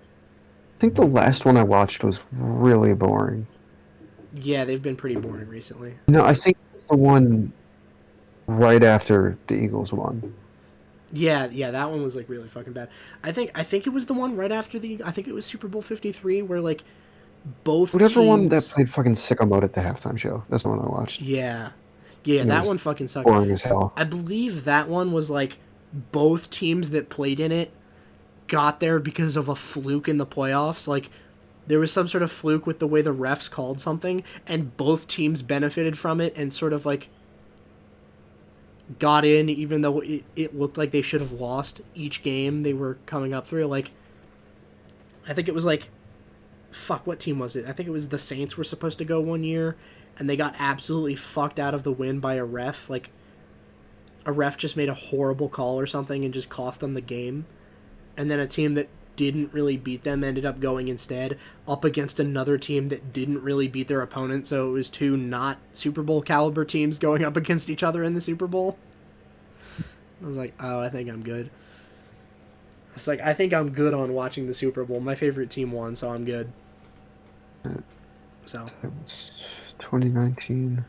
I think the last one I watched was really boring. Yeah, they've been pretty boring recently. No, I think it was the one right after the Eagles won. Yeah, that one was like really fucking bad. I think it was the one right after the. I think it was Super Bowl 53 where like both Whatever one that teams. played fucking sicko mode at the halftime show. That's the one I watched. Yeah, yeah, And it that was one fucking sucked. boring as hell. I believe that one was like both teams that played in it got there because of a fluke in the playoffs. Like there was some sort of fluke with the way the refs called something, and both teams benefited from it and sort of like got in, even though it looked like they should have lost each game they were coming up through. Like, I think it was like, fuck, what team was it? I think it was the Saints were supposed to go one year, and they got absolutely fucked out of the win by a ref. Like, a ref just made a horrible call or something and just cost them the game. And then a team that didn't really beat them ended up going instead up against another team that didn't really beat their opponent, so it was two not Super Bowl caliber teams going up against each other in the Super Bowl. I was like, oh, I think I'm good. It's like, I think I'm good on watching the Super Bowl. My favorite team won, so I'm good. So It was 2019.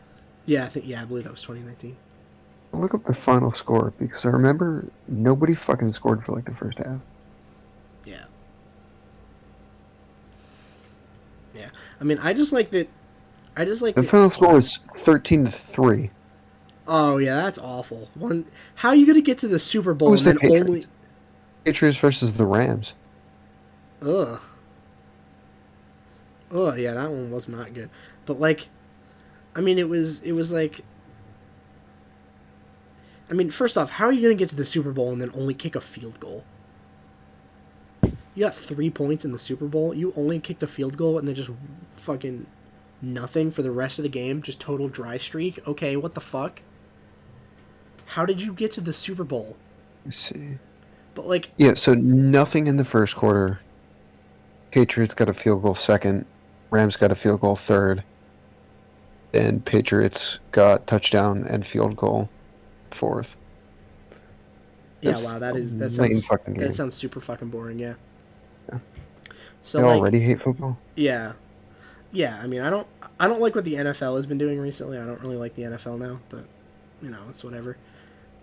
yeah, I believe that was 2019. I'll look up the final score because I remember nobody fucking scored for like the first half. Yeah. Yeah. I mean, I just like that. The final score was 13-3. Oh yeah, that's awful. How are you gonna get to the Super Bowl Who was and the then Patriots? Patriots versus the Rams. ugh. Oh yeah, that one was not good. But like, I mean, it was like, I mean, first off, how are you gonna get to the Super Bowl and then only kick a field goal? You got 3 points in the Super Bowl. You only kicked a field goal and then just fucking nothing for the rest of the game. Just total dry streak. Okay, what the fuck? How did you get to the Super Bowl? Let's see. But like, Yeah, so nothing in the first quarter. Patriots got a field goal second. Rams got a field goal third. And Patriots got touchdown and field goal fourth. yeah, It's wow, that sounds super fucking boring. Yeah. Yeah. So They like, already hate football. yeah, I mean, I don't like what the NFL has been doing recently. I don't really like the NFL now, but you know, it's whatever.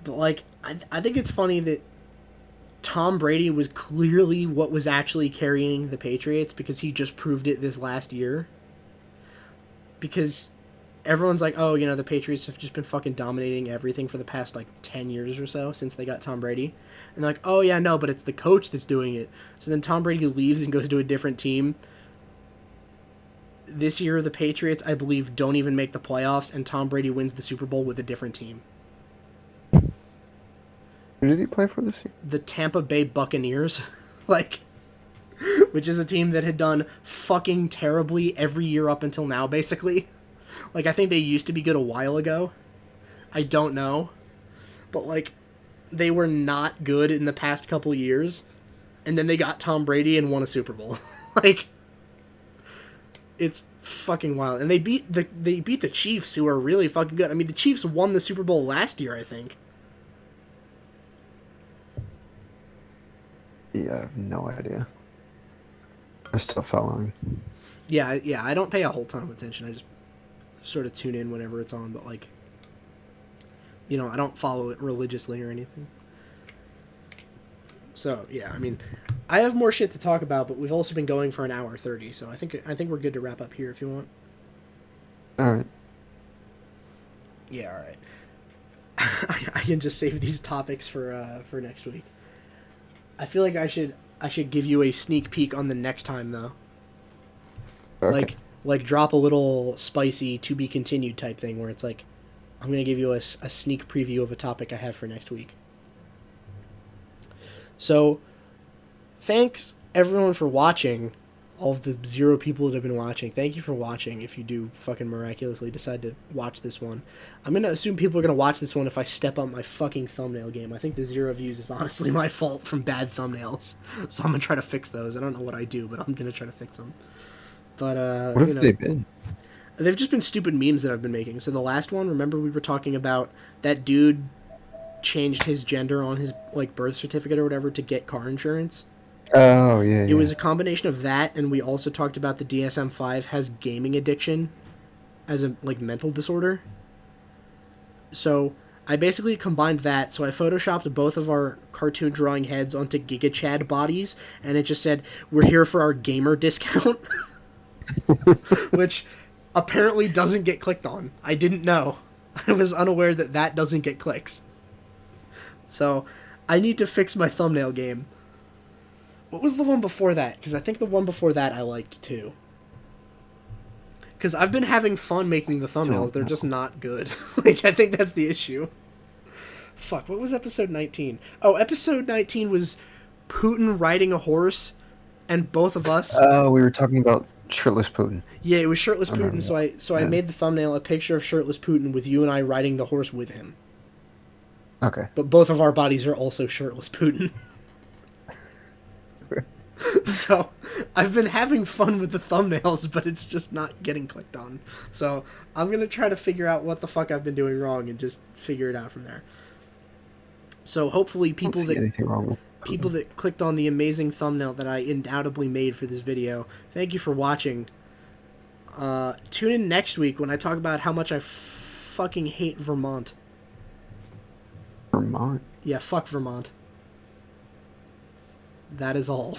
But like, I think it's funny that Tom Brady was clearly what was actually carrying the Patriots because he just proved it this last year. Because everyone's like, oh, you know, the Patriots have just been fucking dominating everything for the past like 10 years or so since they got Tom Brady. And they're like, oh yeah, no, but it's the coach that's doing it. So then Tom Brady leaves and goes to a different team. This year, the Patriots, I believe, don't even make the playoffs, and Tom Brady wins the Super Bowl with a different team. Who did he play for this year? The Tampa Bay Buccaneers. Like, which is a team that had done fucking terribly every year up until now, basically. Like, I think they used to be good a while ago. I don't know. But, like, they were not good in the past couple years. And then they got Tom Brady and won a Super Bowl. Like, it's fucking wild. And they beat the Chiefs, who are really fucking good. I mean, the Chiefs won the Super Bowl last year, I think. Yeah, I have no idea. I'm still following. Yeah, I don't pay a whole ton of attention. I just sort of tune in whenever it's on, but like, you know, I don't follow it religiously or anything. So yeah, I mean, I have more shit to talk about, but we've also been going for an hour 30, so I think we're good to wrap up here if you want. All right. Yeah, all right. I can just save these topics for next week. I feel like I should give you a sneak peek on the next time though. Okay. Like drop a little spicy to be continued type thing where it's like, I'm gonna give you a sneak preview of a topic I have for next week. So, thanks everyone for watching. all of the 0 people that have been watching. Thank you for watching. If you do fucking miraculously decide to watch this one, I'm gonna assume people are gonna watch this one if I step up my fucking thumbnail game. I think the 0 views is honestly my fault from bad thumbnails, so I'm gonna try to fix those. I don't know what I do, but I'm gonna try to fix them. But What have they been? They've just been stupid memes that I've been making. So the last one, remember we were talking about that dude changed his gender on his like birth certificate or whatever to get car insurance. Oh, yeah, It was a combination of that, and we also talked about the DSM-5 has gaming addiction as a like mental disorder. So I basically combined that. So I photoshopped both of our cartoon drawing heads onto Giga Chad bodies, and it just said, "We're here for our gamer discount," which apparently doesn't get clicked on. I didn't know. I was unaware that that doesn't get clicks. So I need to fix my thumbnail game. What was the one before that? Because I think the one before that I liked too. Because I've been having fun making the thumbnails. They're just not good. Like, I think that's the issue. Fuck, what was episode 19? Oh, episode 19 was Putin riding a horse, and both of us... Oh, we were talking about shirtless Putin. Yeah, it was shirtless Putin, so I made the thumbnail a picture of shirtless Putin with you and I riding the horse with him. Okay. But both of our bodies are also shirtless Putin. So, I've been having fun with the thumbnails, but it's just not getting clicked on. So, I'm going to try to figure out what the fuck I've been doing wrong and just figure it out from there. So, hopefully people that clicked on the amazing thumbnail that I undoubtedly made for this video, thank you for watching. Tune in next week when I talk about how much I fucking hate Vermont. Vermont? Yeah, fuck Vermont. That is all.